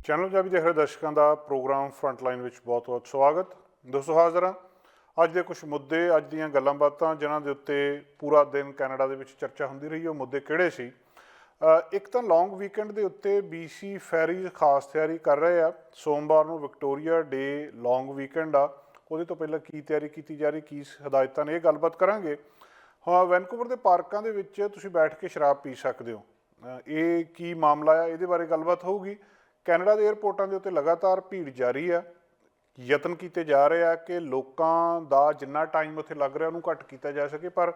Channel Punjabi ਦੇਖ ਰਹੇ ਦਰਸ਼ਕਾਂ ਦਾ ਪ੍ਰੋਗਰਾਮ ਫਰੰਟਲਾਈਨ ਵਿੱਚ ਬਹੁਤ-ਬਹੁਤ ਸਵਾਗਤ। ਦੋਸਤੋ ਹਾਜ਼ਰ ਹਾਂ ਅੱਜ ਦੇ ਕੁਝ ਮੁੱਦੇ, ਅੱਜ ਦੀਆਂ ਗੱਲਾਂ ਬਾਤਾਂ ਜਿਨ੍ਹਾਂ ਦੇ ਉੱਤੇ ਪੂਰਾ ਦਿਨ ਕੈਨੇਡਾ ਦੇ ਵਿੱਚ ਚਰਚਾ ਹੁੰਦੀ ਰਹੀ। ਉਹ ਮੁੱਦੇ ਕਿਹੜੇ ਸੀ? ਇੱਕ ਤਾਂ ਲੌਂਗ ਵੀਕਐਂਡ ਦੇ ਉੱਤੇ BC ਫੈਰੀਜ਼ ਖਾਸ ਤਿਆਰੀ ਕਰ ਰਹੇ ਆ। ਸੋਮਵਾਰ ਨੂੰ ਵਿਕਟੋਰੀਆ ਡੇ ਲੌਂਗ ਵੀਕਐਂਡ ਆ, ਉਹਦੇ ਤੋਂ ਪਹਿਲਾਂ ਕੀ ਤਿਆਰੀ ਕੀਤੀ ਜਾ ਰਹੀ, ਕੀ ਹਦਾਇਤਾਂ ਨੇ, ਇਹ ਗੱਲਬਾਤ ਕਰਾਂਗੇ। ਹਾਂ, ਵੈਨਕੂਵਰ ਦੇ ਪਾਰਕਾਂ ਦੇ ਵਿੱਚ ਤੁਸੀਂ ਬੈਠ ਕੇ ਸ਼ਰਾਬ ਪੀ ਸਕਦੇ ਹੋ। ਇਹ ਕੀ ਮਾਮਲਾ ਆ, ਇਹਦੇ ਬਾਰੇ ਗੱਲਬਾਤ ਹੋਊਗੀ। ਕੈਨੇਡਾ ਦੇ ਏਅਰਪੋਰਟਾਂ ਦੇ ਉੱਤੇ ਲਗਾਤਾਰ ਭੀੜ ਜਾਰੀ ਆ। ਯਤਨ ਕੀਤੇ ਜਾ ਰਹੇ ਆ ਕਿ ਲੋਕਾਂ ਦਾ ਜਿੰਨਾ ਟਾਈਮ ਉੱਥੇ ਲੱਗ ਰਿਹਾ ਉਹਨੂੰ ਘੱਟ ਕੀਤਾ ਜਾ ਸਕੇ, ਪਰ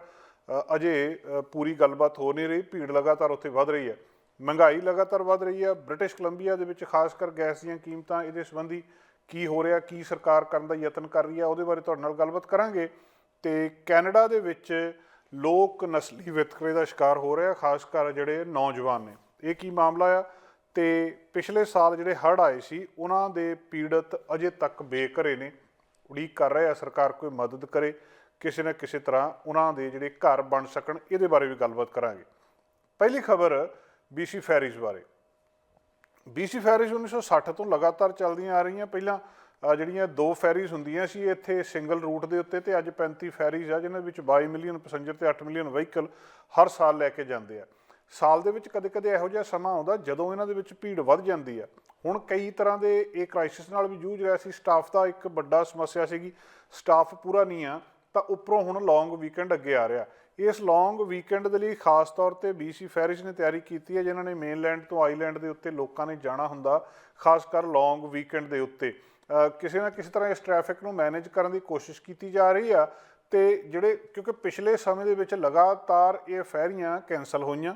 ਅਜੇ ਪੂਰੀ ਗੱਲਬਾਤ ਹੋ ਨਹੀਂ ਰਹੀ। ਭੀੜ ਲਗਾਤਾਰ ਉੱਥੇ ਵੱਧ ਰਹੀ ਹੈ, ਮਹਿੰਗਾਈ ਲਗਾਤਾਰ ਵੱਧ ਰਹੀ ਹੈ। ਬ੍ਰਿਟਿਸ਼ ਕੋਲੰਬੀਆ ਦੇ ਵਿੱਚ ਖਾਸ ਕਰ ਗੈਸ ਦੀਆਂ ਕੀਮਤਾਂ, ਇਹਦੇ ਸੰਬੰਧੀ ਕੀ ਹੋ ਰਿਹਾ, ਕੀ ਸਰਕਾਰ ਕਰਨ ਦਾ ਯਤਨ ਕਰ ਰਹੀ ਹੈ, ਉਹਦੇ ਬਾਰੇ ਤੁਹਾਡੇ ਨਾਲ ਗੱਲਬਾਤ ਕਰਾਂਗੇ। ਅਤੇ ਕੈਨੇਡਾ ਦੇ ਵਿੱਚ ਲੋਕ ਨਸਲੀ ਵਿਤਕਰੇ ਦਾ ਸ਼ਿਕਾਰ ਹੋ ਰਿਹਾ, ਖਾਸ ਕਰ ਜਿਹੜੇ ਨੌਜਵਾਨ ਨੇ। ਇਹ ਕੀ ਮਾਮਲਾ ਆ? ਅਤੇ ਪਿਛਲੇ ਸਾਲ ਜਿਹੜੇ ਹੜ੍ਹ ਆਏ ਸੀ ਉਹਨਾਂ ਦੇ ਪੀੜਤ ਅਜੇ ਤੱਕ ਬੇਘਰੇ ਨੇ, ਉਡੀਕ ਕਰ ਰਹੇ ਆ ਸਰਕਾਰ ਕੋਈ ਮਦਦ ਕਰੇ, ਕਿਸੇ ਨਾ ਕਿਸੇ ਤਰ੍ਹਾਂ ਉਹਨਾਂ ਦੇ ਜਿਹੜੇ ਘਰ ਬਣ ਸਕਣ। ਇਹਦੇ ਬਾਰੇ ਵੀ ਗੱਲਬਾਤ ਕਰਾਂਗੇ। ਪਹਿਲੀ ਖਬਰ BC ਫੈਰੀਜ਼ ਬਾਰੇ। BC ਫੈਰੀਜ਼ 1960 ਤੋਂ ਲਗਾਤਾਰ ਚੱਲਦੀਆਂ ਆ ਰਹੀਆਂ। ਪਹਿਲਾਂ ਜਿਹੜੀਆਂ 2 ਫੈਰੀਜ਼ ਹੁੰਦੀਆਂ ਸੀ ਇੱਥੇ ਸਿੰਗਲ ਰੂਟ ਦੇ ਉੱਤੇ, ਅਤੇ ਅੱਜ 35 ਫੈਰੀਜ਼ ਆ ਜਿਨ੍ਹਾਂ ਵਿੱਚ 22 ਮਿਲੀਅਨ ਪੈਸੰਜਰ ਅਤੇ 8 ਮਿਲੀਅਨ ਵਹੀਕਲ ਹਰ ਸਾਲ ਲੈ ਕੇ ਜਾਂਦੇ ਆ। ਸਾਲ ਦੇ ਵਿੱਚ ਕਦੇ ਕਦੇ ਇਹੋ ਜਿਹਾ ਸਮਾਂ ਆਉਂਦਾ ਜਦੋਂ ਇਹਨਾਂ ਦੇ ਵਿੱਚ ਭੀੜ ਵੱਧ ਜਾਂਦੀ ਆ। ਹੁਣ ਕਈ ਤਰ੍ਹਾਂ ਦੇ ਇਹ ਕ੍ਰਾਈਸਿਸ ਨਾਲ ਵੀ ਜੂਝ ਰਿਹਾ ਸੀ। ਸਟਾਫ ਦਾ ਇੱਕ ਵੱਡਾ ਸਮੱਸਿਆ ਸੀਗੀ, ਸਟਾਫ ਪੂਰਾ ਨਹੀਂ ਆ, ਤਾਂ ਉੱਪਰੋਂ ਹੁਣ ਲੌਂਗ ਵੀਕਐਂਡ ਅੱਗੇ ਆ ਰਿਹਾ। ਇਸ ਲੌਂਗ ਵੀਕਐਂਡ ਦੇ ਲਈ ਖਾਸ ਤੌਰ 'ਤੇ BC ਫੈਰੀਜ਼ ਨੇ ਤਿਆਰੀ ਕੀਤੀ ਹੈ, ਜਿਨ੍ਹਾਂ ਨੇ ਮੇਨਲੈਂਡ ਤੋਂ ਆਈਲੈਂਡ ਦੇ ਉੱਤੇ ਲੋਕਾਂ ਨੇ ਜਾਣਾ ਹੁੰਦਾ, ਖਾਸ ਕਰ ਲੌਂਗ ਵੀਕਐਂਡ ਦੇ ਉੱਤੇ। ਕਿਸੇ ਨਾ ਕਿਸੇ ਤਰ੍ਹਾਂ ਇਸ ਟ੍ਰੈਫਿਕ ਨੂੰ ਮੈਨੇਜ ਕਰਨ ਦੀ ਕੋਸ਼ਿਸ਼ ਕੀਤੀ ਜਾ ਰਹੀ ਆ। ਅਤੇ ਜਿਹੜੇ ਕਿਉਂਕਿ ਪਿਛਲੇ ਸਮੇਂ ਦੇ ਵਿੱਚ ਲਗਾਤਾਰ ਇਹ ਫੈਰੀਆਂ ਕੈਂਸਲ ਹੋਈਆਂ,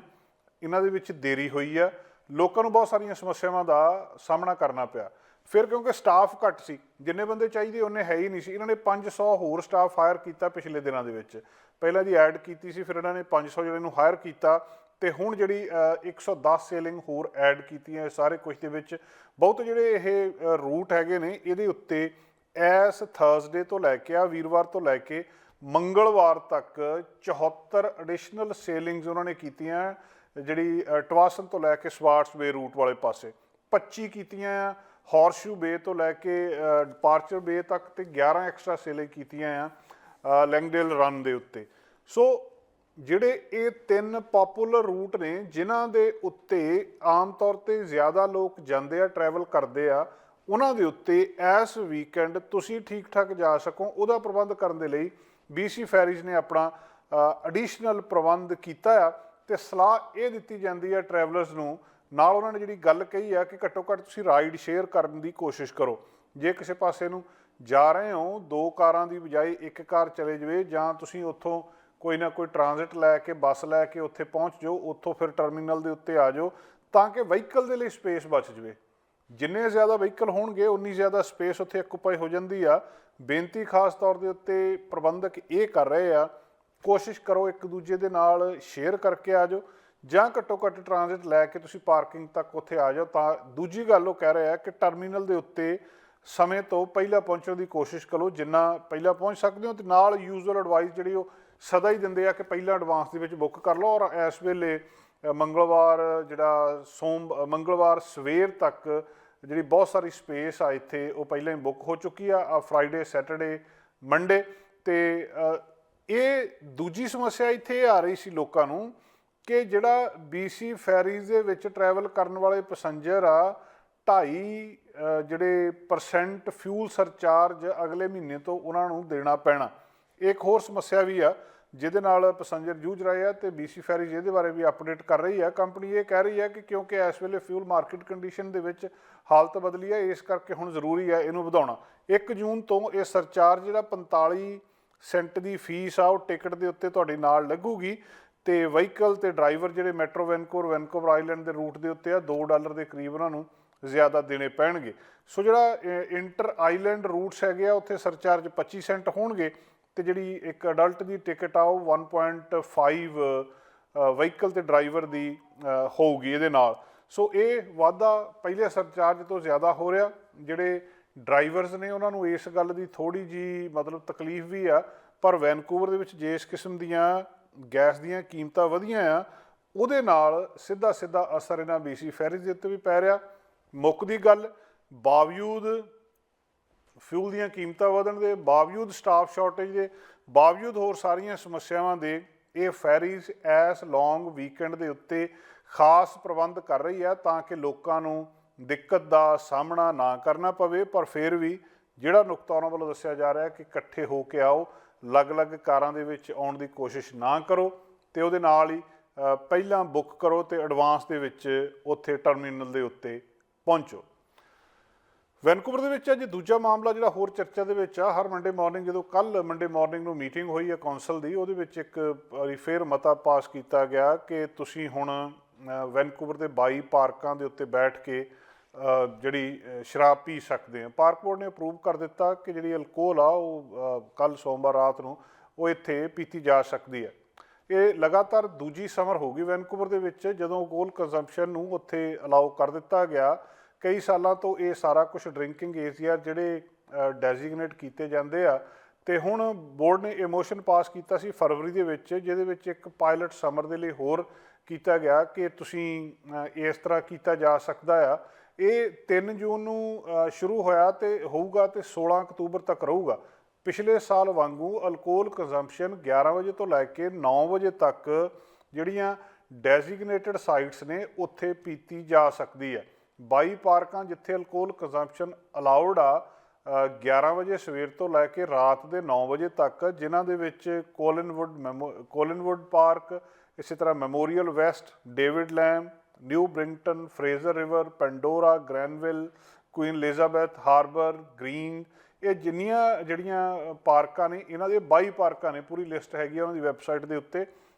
ਇਹਨਾਂ ਦੇ ਵਿੱਚ ਦੇਰੀ ਹੋਈ ਆ, ਲੋਕਾਂ ਨੂੰ ਬਹੁਤ ਸਾਰੀਆਂ ਸਮੱਸਿਆਵਾਂ ਦਾ ਸਾਹਮਣਾ ਕਰਨਾ ਪਿਆ। ਫਿਰ ਕਿਉਂਕਿ ਸਟਾਫ ਘੱਟ ਸੀ, ਜਿੰਨੇ ਬੰਦੇ ਚਾਹੀਦੇ ਉਹਨੇ ਹੈ ਹੀ ਨਹੀਂ ਸੀ। ਇਹਨਾਂ ਨੇ 500 ਹੋਰ ਸਟਾਫ ਹਾਇਰ ਕੀਤਾ ਪਿਛਲੇ ਦਿਨਾਂ ਦੇ ਵਿੱਚ। ਪਹਿਲਾਂ ਦੀ ਐਡ ਕੀਤੀ ਸੀ, ਫਿਰ ਇਹਨਾਂ ਨੇ 500 ਜਿਹੜੇ ਨੂੰ ਹਾਇਰ ਕੀਤਾ, ਅਤੇ ਹੁਣ ਜਿਹੜੀ 110 ਸੇਲਿੰਗ ਹੋਰ ਐਡ ਕੀਤੀਆਂ ਸਾਰੇ ਕੁਝ ਦੇ ਵਿੱਚ। ਬਹੁਤ ਜਿਹੜੇ ਇਹ ਰੂਟ ਹੈਗੇ ਨੇ ਇਹਦੇ ਉੱਤੇ ਇਸ ਥਰਸਡੇ ਤੋਂ ਲੈ ਕੇ ਵੀਰਵਾਰ ਤੋਂ ਲੈ ਕੇ ਮੰਗਲਵਾਰ ਤੱਕ 74 ਐਡੀਸ਼ਨਲ ਸੇਲਿੰਗਸ ਉਹਨਾਂ ਨੇ ਕੀਤੀਆਂ। ਜਿਹੜੀ ਟਵਾਸਨ ਤੋਂ ਲੈ ਕੇ ਸਵਾਰਟਸ ਬੇ ਰੂਟ ਵਾਲੇ ਪਾਸੇ 25 ਕੀਤੀਆਂ ਆ, ਹੌਰਸ਼ੂ ਬੇ ਤੋਂ ਲੈ ਕੇ ਡਿਪਾਰਚਰ ਬੇ ਤੱਕ, ਅਤੇ 11 ਐਕਸਟਰਾ ਸੇਲਿੰਗ ਕੀਤੀਆਂ ਆ ਲੈਂਗਡੇਲ ਰਨ ਦੇ ਉੱਤੇ। ਸੋ ਜਿਹੜੇ ਇਹ 3 ਪੋਪੂਲਰ ਰੂਟ ਨੇ ਜਿਨ੍ਹਾਂ ਦੇ ਉੱਤੇ ਆਮ ਤੌਰ 'ਤੇ ਜ਼ਿਆਦਾ ਲੋਕ ਜਾਂਦੇ ਆ, ਟਰੈਵਲ ਕਰਦੇ ਆ, ਉਹਨਾਂ ਦੇ ਉੱਤੇ ਇਸ ਵੀਕਐਂਡ ਤੁਸੀਂ ਠੀਕ ਠਾਕ ਜਾ ਸਕੋ, ਉਹਦਾ ਪ੍ਰਬੰਧ ਕਰਨ ਦੇ ਲਈ BC ਫੈਰੀਜ਼ ਨੇ ਆਪਣਾ ਐਡੀਸ਼ਨਲ ਪ੍ਰਬੰਧ ਕੀਤਾ ਆ। ਅਤੇ ਸਲਾਹ ਇਹ ਦਿੱਤੀ ਜਾਂਦੀ ਹੈ ਟਰੈਵਲਰਸ ਨੂੰ, ਨਾਲ ਉਹਨਾਂ ਨੇ ਜਿਹੜੀ ਗੱਲ ਕਹੀ ਆ ਕਿ ਘੱਟੋ ਘੱਟ ਤੁਸੀਂ ਰਾਈਡ ਸ਼ੇਅਰ ਕਰਨ ਦੀ ਕੋਸ਼ਿਸ਼ ਕਰੋ। ਜੇ ਕਿਸੇ ਪਾਸੇ ਨੂੰ ਜਾ ਰਹੇ ਹੋ, 2 ਕਾਰਾਂ ਦੀ ਬਜਾਏ 1 ਕਾਰ ਚਲੇ ਜਾਵੇ, ਜਾਂ ਤੁਸੀਂ ਉੱਥੋਂ ਕੋਈ ਨਾ ਕੋਈ ਟਰਾਂਜ਼ਿਟ ਲੈ ਕੇ ਬੱਸ ਲੈ ਕੇ ਉੱਥੇ ਪਹੁੰਚ ਜਾਓ, ਉੱਥੋਂ ਫਿਰ ਟਰਮੀਨਲ ਦੇ ਉੱਤੇ ਆ ਜਾਓ, ਤਾਂ ਕਿ ਵਹੀਕਲ ਦੇ ਲਈ ਸਪੇਸ ਬਚ ਜਾਵੇ। ਜਿੰਨੇ ਜ਼ਿਆਦਾ ਵਹੀਕਲ ਹੋਣਗੇ ਉਨੀ ਜ਼ਿਆਦਾ ਸਪੇਸ ਉੱਥੇ ਆਕੂਪਾਈ ਹੋ ਜਾਂਦੀ ਆ। ਬੇਨਤੀ ਖਾਸ ਤੌਰ ਦੇ ਉੱਤੇ ਪ੍ਰਬੰਧਕ ਇਹ ਕਰ ਰਹੇ ਆ, ਕੋਸ਼ਿਸ਼ ਕਰੋ ਇੱਕ ਦੂਜੇ ਦੇ ਨਾਲ ਸ਼ੇਅਰ ਕਰਕੇ ਆ ਜਾਓ, ਜਾਂ ਘੱਟੋ ਘੱਟ ਟਰਾਂਜ਼ਿਟ ਲੈ ਕੇ ਤੁਸੀਂ ਪਾਰਕਿੰਗ ਤੱਕ ਉੱਥੇ ਆ ਜਾਓ। ਤਾਂ ਦੂਜੀ ਗੱਲ ਉਹ ਕਹਿ ਰਹੇ ਆ ਕਿ ਟਰਮੀਨਲ ਦੇ ਉੱਤੇ ਸਮੇਂ ਤੋਂ ਪਹਿਲਾਂ ਪਹੁੰਚਣ ਦੀ ਕੋਸ਼ਿਸ਼ ਕਰੋ, ਜਿੰਨਾ ਪਹਿਲਾਂ ਪਹੁੰਚ ਸਕਦੇ ਹੋ। ਅਤੇ ਨਾਲ ਯੂਜ਼ੁਅਲ ਐਡਵਾਈਸ ਜਿਹੜੀ ਉਹ ਸਦਾ ਹੀ ਦਿੰਦੇ ਆ ਕਿ ਪਹਿਲਾਂ ਐਡਵਾਂਸ ਦੇ ਵਿੱਚ ਬੁੱਕ ਕਰ ਲਓ। ਔਰ ਇਸ ਵੇਲੇ ਮੰਗਲਵਾਰ ਮੰਗਲਵਾਰ ਸਵੇਰ ਤੱਕ ਜਿਹੜੀ ਬਹੁਤ ਸਾਰੀ ਸਪੇਸ ਆ ਇੱਥੇ ਉਹ ਪਹਿਲਾਂ ਹੀ ਬੁੱਕ ਹੋ ਚੁੱਕੀ ਆ, ਫਰਾਈਡੇ, ਸੈਟਰਡੇ, ਮੰਡੇ। ਅਤੇ ਇਹ ਦੂਜੀ ਸਮੱਸਿਆ ਇੱਥੇ ਇਹ ਆ ਰਹੀ ਸੀ ਲੋਕਾਂ ਨੂੰ ਕਿ ਜਿਹੜਾ BC ਫੈਰੀਜ਼ ਦੇ ਵਿੱਚ ਟਰੈਵਲ ਕਰਨ ਵਾਲੇ ਪੈਸੰਜਰ ਆ, 2.5 ਜਿਹੜੇ % ਫਿਊਲ ਸਰਚਾਰਜ ਅਗਲੇ ਮਹੀਨੇ ਤੋਂ ਉਹਨਾਂ ਨੂੰ ਦੇਣਾ ਪੈਣਾ। ਇੱਕ ਹੋਰ ਸਮੱਸਿਆ ਵੀ ਆ ਜਿਹਦੇ ਨਾਲ ਪੈਸੰਜਰ ਜੂਝ ਰਹੇ ਆ, ਅਤੇ BC ਫੈਰੀਜ਼ ਇਹਦੇ ਬਾਰੇ ਵੀ ਅਪਡੇਟ ਕਰ ਰਹੀ ਹੈ। ਕੰਪਨੀ ਇਹ ਕਹਿ ਰਹੀ ਹੈ ਕਿ ਕਿਉਂਕਿ ਇਸ ਵੇਲੇ ਫਿਊਲ ਮਾਰਕੀਟ ਕੰਡੀਸ਼ਨ ਦੇ ਵਿੱਚ ਹਾਲਤ ਬਦਲੀ ਹੈ, ਇਸ ਕਰਕੇ ਹੁਣ ਜ਼ਰੂਰੀ ਹੈ ਇਹਨੂੰ ਵਧਾਉਣਾ। 1 ਜੂਨ ਤੋਂ ਇਹ ਸਰਚਾਰਜ ਜਿਹੜਾ 45 ਸੈਂਟ ਦੀ ਫੀਸ ਆ ਉਹ ਟਿਕਟ ਦੇ ਉੱਤੇ ਤੁਹਾਡੇ ਨਾਲ ਲੱਗੂਗੀ, ਅਤੇ ਵਹੀਕਲ ਅਤੇ ਡਰਾਈਵਰ ਜਿਹੜੇ ਮੈਟਰੋ ਵੈਨਕੂਵਰ ਆਈਲੈਂਡ ਦੇ ਰੂਟ ਦੇ ਉੱਤੇ ਆ, $2 ਦੇ ਕਰੀਬ ਉਹਨਾਂ ਨੂੰ ਜ਼ਿਆਦਾ ਦੇਣੇ ਪੈਣਗੇ। ਸੋ ਜਿਹੜਾ ਇੰਟਰ ਆਈਲੈਂਡ ਰੂਟਸ ਹੈਗੇ ਆ ਉੱਥੇ ਸਰਚਾਰਜ 25 ਸੈਂਟ ਹੋਣਗੇ, ਅਤੇ ਜਿਹੜੀ ਇੱਕ ਅਡਲਟ ਦੀ ਟਿਕਟ ਆ ਉਹ 1.5 ਵਹੀਕਲ ਅਤੇ ਡਰਾਈਵਰ ਦੀ ਹੋਊਗੀ ਇਹਦੇ ਨਾਲ। ਸੋ ਇਹ ਵਾਧਾ ਪਹਿਲੇ ਸਰਚਾਰਜ ਤੋਂ ਜ਼ਿਆਦਾ ਹੋ ਰਿਹਾ। ਜਿਹੜੇ ਡਰਾਈਵਰਸ ਨੇ ਉਹਨਾਂ ਨੂੰ ਇਸ ਗੱਲ ਦੀ ਥੋੜ੍ਹੀ ਜਿਹੀ ਮਤਲਬ ਤਕਲੀਫ ਵੀ ਆ, ਪਰ ਵੈਨਕੂਵਰ ਦੇ ਵਿੱਚ ਜਿਸ ਕਿਸਮ ਦੀਆਂ ਗੈਸ ਦੀਆਂ ਕੀਮਤਾਂ ਵਧੀਆਂ ਆ, ਉਹਦੇ ਨਾਲ ਸਿੱਧਾ ਅਸਰ ਇਹਨਾਂ BC ਫੈਰੀਜ਼ ਦੇ ਉੱਤੇ ਵੀ ਪੈ ਰਿਹਾ। ਮੁੱਕਦੀ ਗੱਲ, ਬਾਵਜੂਦ ਫਿਊਲ ਦੀਆਂ ਕੀਮਤਾਂ ਵਧਣ ਦੇ ਬਾਵਜੂਦ, ਸਟਾਫ ਸ਼ਾਰਟੇਜ ਦੇ ਬਾਵਜੂਦ, ਹੋਰ ਸਾਰੀਆਂ ਸਮੱਸਿਆਵਾਂ ਦੇ, ਇਹ ਫੈਰੀਜ਼ ਇਸ ਲੌਂਗ ਵੀਕਐਂਡ ਦੇ ਉੱਤੇ ਖਾਸ ਪ੍ਰਬੰਧ ਕਰ ਰਹੀ ਹੈ ਤਾਂ ਕਿ ਲੋਕਾਂ ਨੂੰ ਦਿੱਕਤ ਦਾ ਸਾਹਮਣਾ ਨਾ ਕਰਨਾ ਪਵੇ। ਪਰ ਫਿਰ ਵੀ ਜਿਹੜਾ ਨੁਕਤਾ ਉਹਨਾਂ ਵੱਲੋਂ ਦੱਸਿਆ ਜਾ ਰਿਹਾ ਕਿ ਇਕੱਠੇ ਹੋ ਕੇ ਆਓ, ਅਲੱਗ-ਅਲੱਗ ਕਾਰਾਂ ਦੇ ਵਿੱਚ ਆਉਣ ਦੀ ਕੋਸ਼ਿਸ਼ ਨਾ ਕਰੋ ਅਤੇ ਉਹਦੇ ਨਾਲ ਹੀ ਪਹਿਲਾਂ ਬੁੱਕ ਕਰੋ ਅਤੇ ਐਡਵਾਂਸ ਦੇ ਵਿੱਚ ਉੱਥੇ ਟਰਮੀਨਲ ਦੇ ਉੱਤੇ ਪਹੁੰਚੋ। ਵੈਨਕੂਵਰ ਦੇ ਵਿੱਚ ਅੱਜ ਦੂਜਾ ਮਾਮਲਾ ਜਿਹੜਾ ਹੋਰ ਚਰਚਾ ਦੇ ਵਿੱਚ ਆ, ਹਰ ਮੰਡੇ ਮਾਰਨਿੰਗ, ਜਦੋਂ ਕੱਲ੍ਹ ਮੰਡੇ ਮਾਰਨਿੰਗ ਨੂੰ ਮੀਟਿੰਗ ਹੋਈ ਹੈ ਕੌਂਸਲ ਦੀ, ਉਹਦੇ ਵਿੱਚ ਇੱਕ ਵਾਰੀ ਫਿਰ ਮਤਾ ਪਾਸ ਕੀਤਾ ਗਿਆ ਕਿ ਤੁਸੀਂ ਹੁਣ ਵੈਨਕੂਵਰ ਦੇ 22 ਪਾਰਕਾਂ ਦੇ ਉੱਤੇ ਬੈਠ ਕੇ ਜਿਹੜੀ ਸ਼ਰਾਬ ਪੀ ਸਕਦੇ ਆ। ਪਾਰਕ ਬੋਰਡ ਨੇ ਅਪਰੂਵ ਕਰ ਦਿੱਤਾ ਕਿ ਜਿਹੜੀ ਅਲਕੋਹਲ ਆ ਉਹ ਕੱਲ੍ਹ ਸੋਮਵਾਰ ਰਾਤ ਨੂੰ ਉਹ ਇੱਥੇ ਪੀਤੀ ਜਾ ਸਕਦੀ ਹੈ। ਇਹ ਲਗਾਤਾਰ ਦੂਜੀ ਸਮਰ ਹੋ ਗਈ ਵੈਨਕੂਵਰ ਦੇ ਵਿੱਚ ਜਦੋਂ ਅਲਕੋਹਲ ਕੰਜ਼ੰਪਸ਼ਨ ਨੂੰ ਉੱਥੇ ਅਲਾਓ ਕਰ ਦਿੱਤਾ ਗਿਆ। ਕਈ ਸਾਲਾਂ ਤੋਂ ਇਹ ਸਾਰਾ ਕੁਛ ਡਰਿੰਕਿੰਗ ਏਰੀਆ ਜਿਹੜੇ ਡੈਜ਼ਿਗਨੇਟ ਕੀਤੇ ਜਾਂਦੇ ਆ, ਅਤੇ ਹੁਣ ਬੋਰਡ ਨੇ ਇਹ ਮੋਸ਼ਨ ਪਾਸ ਕੀਤਾ ਸੀ ਫਰਵਰੀ ਦੇ ਵਿੱਚ, ਜਿਹਦੇ ਵਿੱਚ ਇੱਕ ਪਾਇਲਟ ਸਮਰ ਦੇ ਲਈ ਹੋਰ ਕੀਤਾ ਗਿਆ ਕਿ ਤੁਸੀਂ ਇਸ ਤਰ੍ਹਾਂ ਕੀਤਾ ਜਾ ਸਕਦਾ ਆ। ਇਹ 3 ਜੂਨ ਨੂੰ ਸ਼ੁਰੂ ਹੋਇਆ ਅਤੇ ਹੋਊਗਾ ਅਤੇ 16 ਅਕਤੂਬਰ ਤੱਕ ਰਹੂਗਾ। ਪਿਛਲੇ ਸਾਲ ਵਾਂਗੂ ਅਲਕੋਹਲ ਕੰਜ਼ੰਪਸ਼ਨ 11 ਵਜੇ ਤੋਂ ਲੈ ਕੇ 9 ਵਜੇ ਤੱਕ ਜਿਹੜੀਆਂ ਡੈਜ਼ਿਗਨੇਟਡ ਸਾਈਟਸ ਨੇ ਉੱਥੇ ਪੀਤੀ ਜਾ ਸਕਦੀ ਹੈ। 22 ਪਾਰਕਾਂ ਜਿੱਥੇ ਅਲਕੋਹਲ ਕੰਜ਼ੰਪਸ਼ਨ ਅਲਾਉਡ ਆ 11 ਵਜੇ ਸਵੇਰ ਤੋਂ ਲੈ ਕੇ ਰਾਤ ਦੇ 9 ਵਜੇ ਤੱਕ, ਜਿਨ੍ਹਾਂ ਦੇ ਵਿੱਚ ਕੋਲਿਨਵੁੱਡ ਪਾਰਕ, ਇਸੇ ਤਰ੍ਹਾਂ memorial west, David Lam, New Brighton, Fraser river, Pandora, Granville, Queen Elizabeth, harbour, green, ਇਹ ਜਿੰਨੀਆਂ ਜਿਹੜੀਆਂ ਪਾਰਕਾਂ ਨੇ, ਇਹਨਾਂ ਦੇ 22 ਪਾਰਕਾਂ ਨੇ, ਪੂਰੀ ਲਿਸਟ ਹੈਗੀ ਆ ਉਹਨਾਂ ਦੀ ਵੈਬਸਾਈਟ ਦੇ ਉੱਤੇ।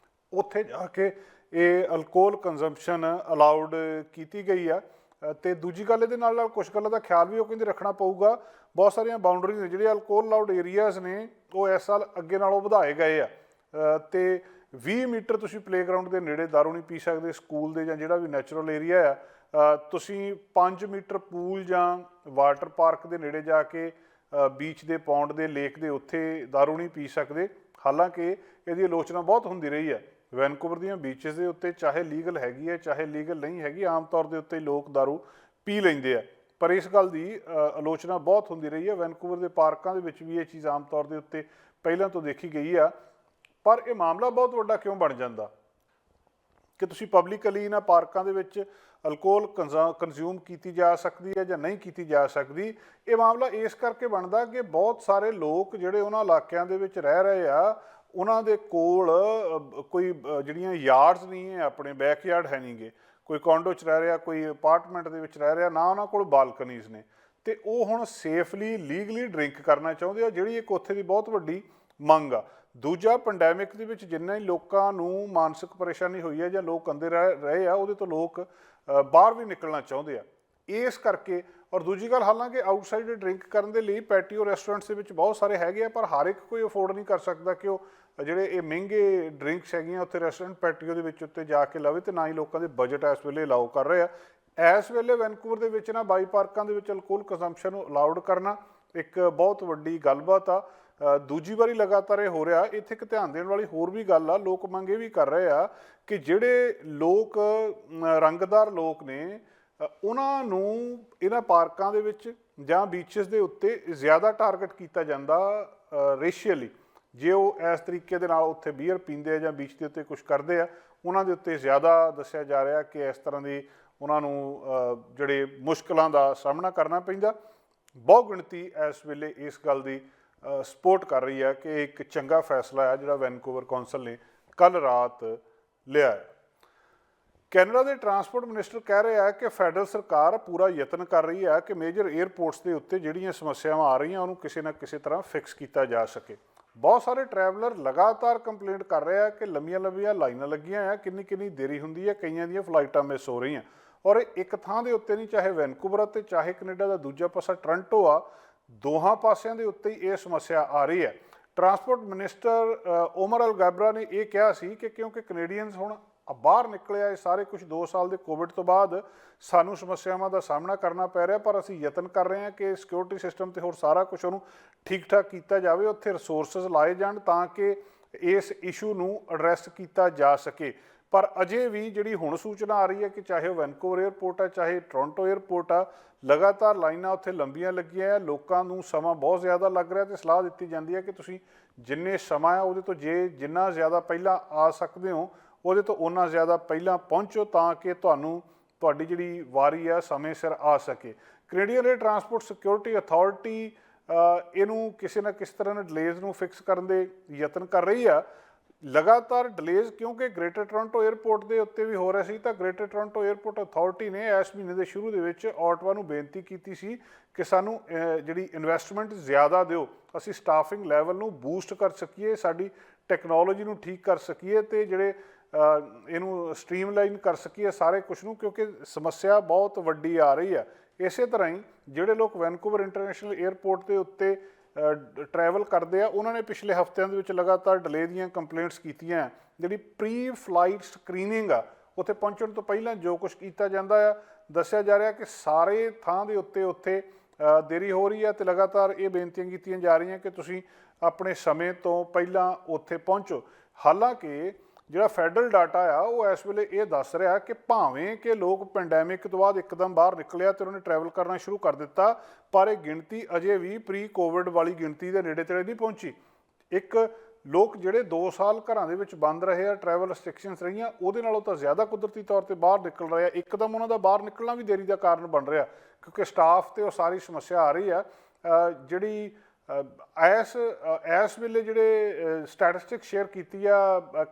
ਉੱਥੇ ਜਾ ਕੇ ਇਹ ਅਲਕੋਹਲ ਕੰਜ਼ੰਪਸ਼ਨ ਅਲਾਉਡ ਕੀਤੀ ਗਈ ਆ। ਅਤੇ ਦੂਜੀ ਗੱਲ, ਇਹਦੇ ਨਾਲ ਨਾਲ ਕੁਛ ਗੱਲਾਂ ਦਾ ਖਿਆਲ ਵੀ ਉਹ ਕਹਿੰਦੇ ਰੱਖਣਾ ਪਊਗਾ। ਬਹੁਤ ਸਾਰੀਆਂ ਬਾਊਂਡਰੀਜ਼ ਨੇ, ਜਿਹੜੇ ਅਲਕੋਹਲ ਅਲਾਉਡ ਏਰੀਆਜ਼ ਨੇ ਉਹ ਇਸ ਸਾਲ ਅੱਗੇ ਨਾਲੋਂ ਵਧਾਏ ਗਏ ਆ। ਅਤੇ 20 ਮੀਟਰ ਤੁਸੀਂ ਪਲੇਗਰਾਊਂਡ ਦੇ ਨੇੜੇ ਦਾਰੂ ਨਹੀਂ ਪੀ ਸਕਦੇ, ਸਕੂਲ ਦੇ ਜਾਂ ਜਿਹੜਾ ਵੀ ਨੈਚੁਰਲ ਏਰੀਆ ਆ। ਤੁਸੀਂ 5 ਮੀਟਰ ਪੂਲ ਜਾਂ ਵਾਟਰ ਪਾਰਕ ਦੇ ਨੇੜੇ ਜਾ ਕੇ ਬੀਚ ਦੇ, ਪੌਂਡ ਦੇ, ਲੇਕ ਦੇ ਉੱਥੇ ਦਾਰੂ ਨਹੀਂ ਪੀ ਸਕਦੇ। ਹਾਲਾਂਕਿ ਇਹਦੀ ਆਲੋਚਨਾ ਬਹੁਤ ਹੁੰਦੀ ਰਹੀ ਹੈ ਵੈਨਕੂਵਰ ਦੀਆਂ ਬੀਚਿਸ ਦੇ ਉੱਤੇ, ਚਾਹੇ ਲੀਗਲ ਹੈਗੀ ਹੈ ਚਾਹੇ ਲੀਗਲ ਨਹੀਂ ਹੈਗੀ, ਆਮ ਤੌਰ ਦੇ ਉੱਤੇ ਲੋਕ ਦਾਰੂ ਪੀ ਲੈਂਦੇ ਆ। ਪਰ ਇਸ ਗੱਲ ਦੀ ਆਲੋਚਨਾ ਬਹੁਤ ਹੁੰਦੀ ਰਹੀ ਹੈ। ਵੈਨਕੂਵਰ ਦੇ ਪਾਰਕਾਂ ਦੇ ਵਿੱਚ ਵੀ ਇਹ ਚੀਜ਼ ਆਮ ਤੌਰ ਦੇ ਉੱਤੇ ਪਹਿਲਾਂ ਤੋਂ ਦੇਖੀ ਗਈ ਆ। ਪਰ ਇਹ ਮਾਮਲਾ ਬਹੁਤ ਵੱਡਾ ਕਿਉਂ ਬਣ ਜਾਂਦਾ ਕਿ ਤੁਸੀਂ ਪਬਲਿਕਲੀ ਇਹਨਾਂ ਪਾਰਕਾਂ ਦੇ ਵਿੱਚ ਅਲਕੋਹਲ ਕੰਜ਼ਿਊਮ ਕੀਤੀ ਜਾ ਸਕਦੀ ਹੈ ਜਾਂ ਨਹੀਂ ਕੀਤੀ ਜਾ ਸਕਦੀ? ਇਹ ਮਾਮਲਾ ਇਸ ਕਰਕੇ ਬਣਦਾ ਕਿ ਬਹੁਤ ਸਾਰੇ ਲੋਕ ਜਿਹੜੇ ਉਹਨਾਂ ਇਲਾਕਿਆਂ ਦੇ ਵਿੱਚ ਰਹਿ ਰਹੇ ਆ, ਉਹਨਾਂ ਦੇ ਕੋਲ ਕੋਈ ਜਿਹੜੀਆਂ ਯਾਰਡਸ ਨਹੀਂ ਹੈ, ਆਪਣੇ ਬੈਕਯਾਰਡ ਹੈ ਨਹੀਂਗੇ। ਕੋਈ ਕੌਂਡੋ 'ਚ ਰਹਿ ਰਿਹਾ, ਕੋਈ ਅਪਾਰਟਮੈਂਟ ਦੇ ਵਿੱਚ ਰਹਿ ਰਿਹਾ, ਨਾ ਉਹਨਾਂ ਕੋਲ ਬਾਲਕਨੀਜ਼ ਨੇ, ਅਤੇ ਉਹ ਹੁਣ ਸੇਫਲੀ ਲੀਗਲੀ ਡਰਿੰਕ ਕਰਨਾ ਚਾਹੁੰਦੇ ਆ, ਜਿਹੜੀ ਇੱਕ ਉੱਥੇ ਦੀ ਬਹੁਤ ਵੱਡੀ ਮੰਗ ਆ। ਦੂਜਾ, ਪੈਂਡੈਮਿਕ ਦੇ ਵਿੱਚ ਜਿੰਨਾ ਹੀ ਲੋਕਾਂ ਨੂੰ ਮਾਨਸਿਕ ਪਰੇਸ਼ਾਨੀ ਹੋਈ ਹੈ ਜਾਂ ਲੋਕ ਅੰਦਰ ਰਹੇ ਆ, ਉਹਦੇ ਤੋਂ ਲੋਕ ਬਾਹਰ ਵੀ ਨਿਕਲਣਾ ਚਾਹੁੰਦੇ ਆ ਇਸ ਕਰਕੇ। ਔਰ ਦੂਜੀ ਗੱਲ, ਹਾਲਾਂਕਿ ਆਊਟਸਾਈਡ ਡਰਿੰਕ ਕਰਨ ਦੇ ਲਈ ਪੈਟੀਓ ਰੈਸਟੋਰੈਂਟਸ ਦੇ ਵਿੱਚ ਬਹੁਤ ਸਾਰੇ ਹੈਗੇ ਆ, ਪਰ ਹਰ ਇੱਕ ਕੋਈ ਅਫੋਰਡ ਨਹੀਂ ਕਰ ਸਕਦਾ ਕਿ ਉਹ ਜਿਹੜੇ ਇਹ ਮਹਿੰਗੇ ਡਰਿੰਕਸ ਹੈਗੀਆਂ ਉੱਥੇ ਰੈਸਟੋਰੈਂਟ ਪੈਟੀਓ ਦੇ ਵਿੱਚ ਉੱਤੇ ਜਾ ਕੇ ਲਵੇ, ਅਤੇ ਨਾ ਹੀ ਲੋਕਾਂ ਦੇ ਬਜਟ ਇਸ ਵੇਲੇ ਅਲਾਓ ਕਰ ਰਹੇ ਆ। ਇਸ ਵੇਲੇ ਵੈਨਕੂਵਰ ਦੇ ਵਿੱਚ ਨਾ 22 ਪਾਰਕਾਂ ਦੇ ਵਿੱਚ ਅਲਕੋਹਲ ਕੰਜ਼ੰਪਸ਼ਨ ਨੂੰ ਅਲਾਉਡ ਕਰਨਾ ਇੱਕ ਬਹੁਤ ਵੱਡੀ ਗੱਲਬਾਤ ਆ। ਦੂਜੀ ਵਾਰੀ ਲਗਾਤਾਰ ਇਹ ਹੋ ਰਿਹਾ। ਇੱਥੇ ਇੱਕ ਧਿਆਨ ਦੇਣ ਵਾਲੀ ਹੋਰ ਵੀ ਗੱਲ ਆ, ਲੋਕ ਮੰਗ ਇਹ ਵੀ ਕਰ ਰਹੇ ਆ ਕਿ ਜਿਹੜੇ ਲੋਕ ਰੰਗਦਾਰ ਲੋਕ ਨੇ, ਉਹਨਾਂ ਨੂੰ ਇਹਨਾਂ ਪਾਰਕਾਂ ਦੇ ਵਿੱਚ ਜਾਂ ਬੀਚਿਸ ਦੇ ਉੱਤੇ ਜ਼ਿਆਦਾ ਟਾਰਗੇਟ ਕੀਤਾ ਜਾਂਦਾ ਰੇਸ਼ੀਅਲੀ। ਜੇ ਉਹ ਇਸ ਤਰੀਕੇ ਦੇ ਨਾਲ ਉੱਥੇ ਬੀਅਰ ਪੀਂਦੇ ਆ ਜਾਂ ਬੀਚ ਦੇ ਉੱਤੇ ਕੁਛ ਕਰਦੇ ਆ, ਉਹਨਾਂ ਦੇ ਉੱਤੇ ਜ਼ਿਆਦਾ ਦੱਸਿਆ ਜਾ ਰਿਹਾ ਕਿ ਇਸ ਤਰ੍ਹਾਂ ਦੀ ਉਹਨਾਂ ਨੂੰ ਜਿਹੜੇ ਮੁਸ਼ਕਲਾਂ ਦਾ ਸਾਹਮਣਾ ਕਰਨਾ ਪੈਂਦਾ। ਬਹੁ ਗਿਣਤੀ ਇਸ ਵੇਲੇ ਇਸ ਗੱਲ ਦੀ ਸਪੋਰਟ ਕਰ ਰਹੀ ਹੈ ਕਿ ਇੱਕ ਚੰਗਾ ਫੈਸਲਾ ਹੈ ਜਿਹੜਾ ਵੈਨਕੂਵਰ ਕੌਂਸਲ ਨੇ ਕੱਲ੍ਹ ਰਾਤ ਲਿਆ ਹੈ। ਕੈਨੇਡਾ ਦੇ ਟਰਾਂਸਪੋਰਟ ਮਿਨਿਸਟਰ ਕਹਿ ਰਿਹਾ ਕਿ ਫੈਡਰਲ ਸਰਕਾਰ ਪੂਰਾ ਯਤਨ ਕਰ ਰਹੀ ਹੈ ਕਿ ਮੇਜਰ ਏਅਰਪੋਰਟਸ ਦੇ ਉੱਤੇ ਜਿਹੜੀਆਂ ਸਮੱਸਿਆਵਾਂ ਆ ਰਹੀਆਂ ਉਹਨੂੰ ਕਿਸੇ ਨਾ ਕਿਸੇ ਤਰ੍ਹਾਂ ਫਿਕਸ ਕੀਤਾ ਜਾ ਸਕੇ। ਬਹੁਤ ਸਾਰੇ ਟਰੈਵਲਰ ਲਗਾਤਾਰ ਕੰਪਲੇਂਟ ਕਰ ਰਹੇ ਆ ਕਿ ਲੰਬੀਆਂ ਲਾਈਨਾਂ ਲੱਗੀਆਂ ਆ, ਕਿੰਨੀ ਦੇਰੀ ਹੁੰਦੀ ਹੈ, ਕਈਆਂ ਦੀਆਂ ਫਲਾਈਟਾਂ ਮਿਸ ਹੋ ਰਹੀਆਂ। ਔਰ ਇੱਕ ਥਾਂ ਦੇ ਉੱਤੇ ਨਹੀਂ, ਚਾਹੇ ਵੈਨਕੂਵਰ ਅਤੇ ਚਾਹੇ ਕੈਨੇਡਾ ਦਾ ਦੂਜਾ ਪਾਸਾ ਟੋਰਾਂਟੋ ਆ, ਦੋਹਾਂ ਪਾਸਿਆਂ ਦੇ ਉੱਤੇ ਹੀ ਇਹ ਸਮੱਸਿਆ ਆ ਰਹੀ ਹੈ। ਟਰਾਂਸਪੋਰਟ ਮਿਨਿਸਟਰ ਓਮਰ ਅਲ-ਗੈਬਰਾ ਨੇ ਇਹ ਕਿਹਾ ਸੀ ਕਿ ਕਿਉਂਕਿ ਕੈਨੇਡੀਅਨਸ ਹੁਣ ਬਾਹਰ ਨਿਕਲਿਆ, ਇਹ ਸਾਰੇ ਕੁਝ 2 ਸਾਲ ਦੇ ਕੋਵਿਡ ਤੋਂ ਬਾਅਦ ਸਾਨੂੰ ਸਮੱਸਿਆਵਾਂ ਦਾ ਸਾਹਮਣਾ ਕਰਨਾ ਪੈ ਰਿਹਾ, ਪਰ ਅਸੀਂ ਯਤਨ ਕਰ ਰਹੇ ਹਾਂ ਕਿ ਸਿਕਿਉਰਿਟੀ ਸਿਸਟਮ ਅਤੇ ਹੋਰ ਸਾਰਾ ਕੁਝ ਉਹਨੂੰ ਠੀਕ ਠਾਕ ਕੀਤਾ ਜਾਵੇ, ਉੱਥੇ ਰਿਸੋਰਸਿਸ ਲਾਏ ਜਾਣ ਤਾਂ ਕਿ ਇਸ ਇਸ਼ੂ ਨੂੰ ਐਡਰੈਸ ਕੀਤਾ ਜਾ ਸਕੇ। ਪਰ ਅਜੇ ਵੀ ਜਿਹੜੀ ਹੁਣ ਸੂਚਨਾ ਆ ਰਹੀ ਹੈ ਕਿ ਚਾਹੇ ਉਹ ਵੈਨਕੂਵਰ 에ਅਰਪੋਰਟ ਹੈ, ਚਾਹੇ ਟੋਰਾਂਟੋ 에ਅਰਪੋਰਟ ਆ, ਲਗਾਤਾਰ ਲਾਈਨਾਂ ਉੱਥੇ ਲੰਬੀਆਂ ਲੱਗੀਆਂ ਆ। ਲੋਕਾਂ ਨੂੰ ਸਮਾਂ ਬਹੁਤ ਜ਼ਿਆਦਾ ਲੱਗ ਰਿਹਾ ਤੇ ਸਲਾਹ ਦਿੱਤੀ ਜਾਂਦੀ ਹੈ ਕਿ ਤੁਸੀਂ ਜਿੰਨੇ ਸਮਾਂ ਆ ਉਹਦੇ ਤੋਂ ਜਿੰਨਾ ਜ਼ਿਆਦਾ ਪਹਿਲਾਂ ਆ ਸਕਦੇ ਹੋ ਉਹਦੇ ਤੋਂ ਓਨਾ ਜ਼ਿਆਦਾ ਪਹਿਲਾਂ ਪਹੁੰਚੋ ਤਾਂ ਕਿ ਤੁਹਾਡੀ ਜਿਹੜੀ ਵਾਰੀ ਆ ਸਮੇਂ ਸਿਰ ਆ ਸਕੇ। Canadian air transport security authority ਇਹਨੂੰ ਕਿਸੇ ਨਾ ਕਿਸੇ ਤਰ੍ਹਾਂ ਨਾਲ ਡਿਲੇਜ਼ ਨੂੰ ਫਿਕਸ ਕਰਨ ਦੇ ਯਤਨ ਕਰ ਰਹੀ ਆ। ਲਗਾਤਾਰ ਡਿਲੇਜ਼ ਕਿਉਂਕਿ ਗ੍ਰੇਟਰ ਟੋਰਾਂਟੋ 에ਅਰਪੋਰਟ ਦੇ ਉੱਤੇ ਵੀ ਹੋ ਰਿਹਾ ਸੀ, ਤਾਂ ਗ੍ਰੇਟਰ ਟੋਰਾਂਟੋ 에ਅਰਪੋਰਟ ਅਥਾਰਟੀ ਨੇ ਇਸ ਮਹੀਨੇ ਦੇ ਸ਼ੁਰੂ ਦੇ ਵਿੱਚ ਆਟਵਾ ਨੂੰ ਬੇਨਤੀ ਕੀਤੀ ਸੀ ਕਿ ਸਾਨੂੰ ਜਿਹੜੀ ਇਨਵੈਸਟਮੈਂਟ ਜ਼ਿਆਦਾ ਦਿਓ, ਅਸੀਂ ਸਟਾਫਿੰਗ ਲੈਵਲ ਨੂੰ ਬੂਸਟ ਕਰ ਸਕੀਏ, ਸਾਡੀ ਟੈਕਨੋਲੋਜੀ ਨੂੰ ਠੀਕ ਕਰ ਸਕੀਏ ਤੇ ਜਿਹੜੇ ਇਹਨੂੰ ਸਟ੍ਰੀਮਲਾਈਨ ਕਰ ਸਕੀਏ ਸਾਰੇ ਕੁਛ ਨੂੰ, ਕਿਉਂਕਿ ਸਮੱਸਿਆ ਬਹੁਤ ਵੱਡੀ ਆ ਰਹੀ ਆ। ਇਸੇ ਤਰ੍ਹਾਂ ਹੀ ਜਿਹੜੇ ਲੋਕ ਵੈਨਕੂਵਰ ਇੰਟਰਨੈਸ਼ਨਲ 에ਅਰਪੋਰਟ ਦੇ ਉੱਤੇ ਟਰੈਵਲ ਕਰਦੇ ਆ ਉਹਨਾਂ ਨੇ ਪਿਛਲੇ ਹਫ਼ਤਿਆਂ ਦੇ ਵਿੱਚ ਲਗਾਤਾਰ ਡਿਲੇ ਦੀਆਂ ਕੰਪਲੇਂਟਸ ਕੀਤੀਆਂ। ਜਿਹੜੀ ਪ੍ਰੀ ਫਲਾਈਟ ਸਕਰੀਨਿੰਗ ਆ, ਉੱਥੇ ਪਹੁੰਚਣ ਤੋਂ ਪਹਿਲਾਂ ਜੋ ਕੁਛ ਕੀਤਾ ਜਾਂਦਾ ਆ, ਦੱਸਿਆ ਜਾ ਰਿਹਾ ਕਿ ਸਾਰੇ ਥਾਂ ਦੇ ਉੱਤੇ ਦੇਰੀ ਹੋ ਰਹੀ ਹੈ ਤੇ ਲਗਾਤਾਰ ਇਹ ਬੇਨਤੀਆਂ ਕੀਤੀਆਂ ਜਾ ਰਹੀਆਂ ਕਿ ਤੁਸੀਂ ਆਪਣੇ ਸਮੇਂ ਤੋਂ ਪਹਿਲਾਂ ਉੱਥੇ ਪਹੁੰਚੋ। ਹਾਲਾਂਕਿ ਜਿਹੜਾ ਫੈਡਰਲ ਡਾਟਾ ਆ ਉਹ ਇਸ ਵੇਲੇ ਇਹ ਦੱਸ ਰਿਹਾ ਕਿ ਭਾਵੇਂ ਕਿ ਲੋਕ ਪੈਂਡੈਮਿਕ ਤੋਂ ਬਾਅਦ ਇੱਕਦਮ ਬਾਹਰ ਨਿਕਲਿਆ ਤੇ ਉਹਨਾਂ ਨੇ ਟਰੈਵਲ ਕਰਨਾ ਸ਼ੁਰੂ ਕਰ ਦਿੱਤਾ, ਪਰ ਇਹ ਗਿਣਤੀ ਅਜੇ ਵੀ ਪ੍ਰੀ ਕੋਵਿਡ ਵਾਲੀ ਗਿਣਤੀ ਦੇ ਨੇੜੇ ਤੇੜੇ ਨਹੀਂ ਪਹੁੰਚੀ। ਇੱਕ ਲੋਕ ਜਿਹੜੇ 2 ਸਾਲ ਘਰਾਂ ਦੇ ਵਿੱਚ ਬੰਦ ਰਹੇ ਆ, ਟਰੈਵਲ ਰੈਸਟ੍ਰਿਕਸ਼ਨਸ ਰਹੀਆਂ, ਉਹਦੇ ਨਾਲੋਂ ਤਾਂ ਜ਼ਿਆਦਾ ਕੁਦਰਤੀ ਤੌਰ ਤੇ ਬਾਹਰ ਨਿਕਲ ਰਹੇ ਆ। ਇੱਕਦਮ ਉਹਨਾਂ ਦਾ ਬਾਹਰ ਨਿਕਲਣਾ ਵੀ ਦੇਰੀ ਦਾ ਕਾਰਨ ਬਣ ਰਿਹਾ ਕਿਉਂਕਿ ਸਟਾਫ ਤੇ ਉਹ ਸਾਰੀ ਸਮੱਸਿਆ ਆ ਰਹੀ ਆ। ਜਿਹੜੀ ਇਸ ਵੇਲੇ ਜਿਹੜੇ ਸਟੈਟਿਸਟਿਕ ਸ਼ੇਅਰ ਕੀਤੀ ਆ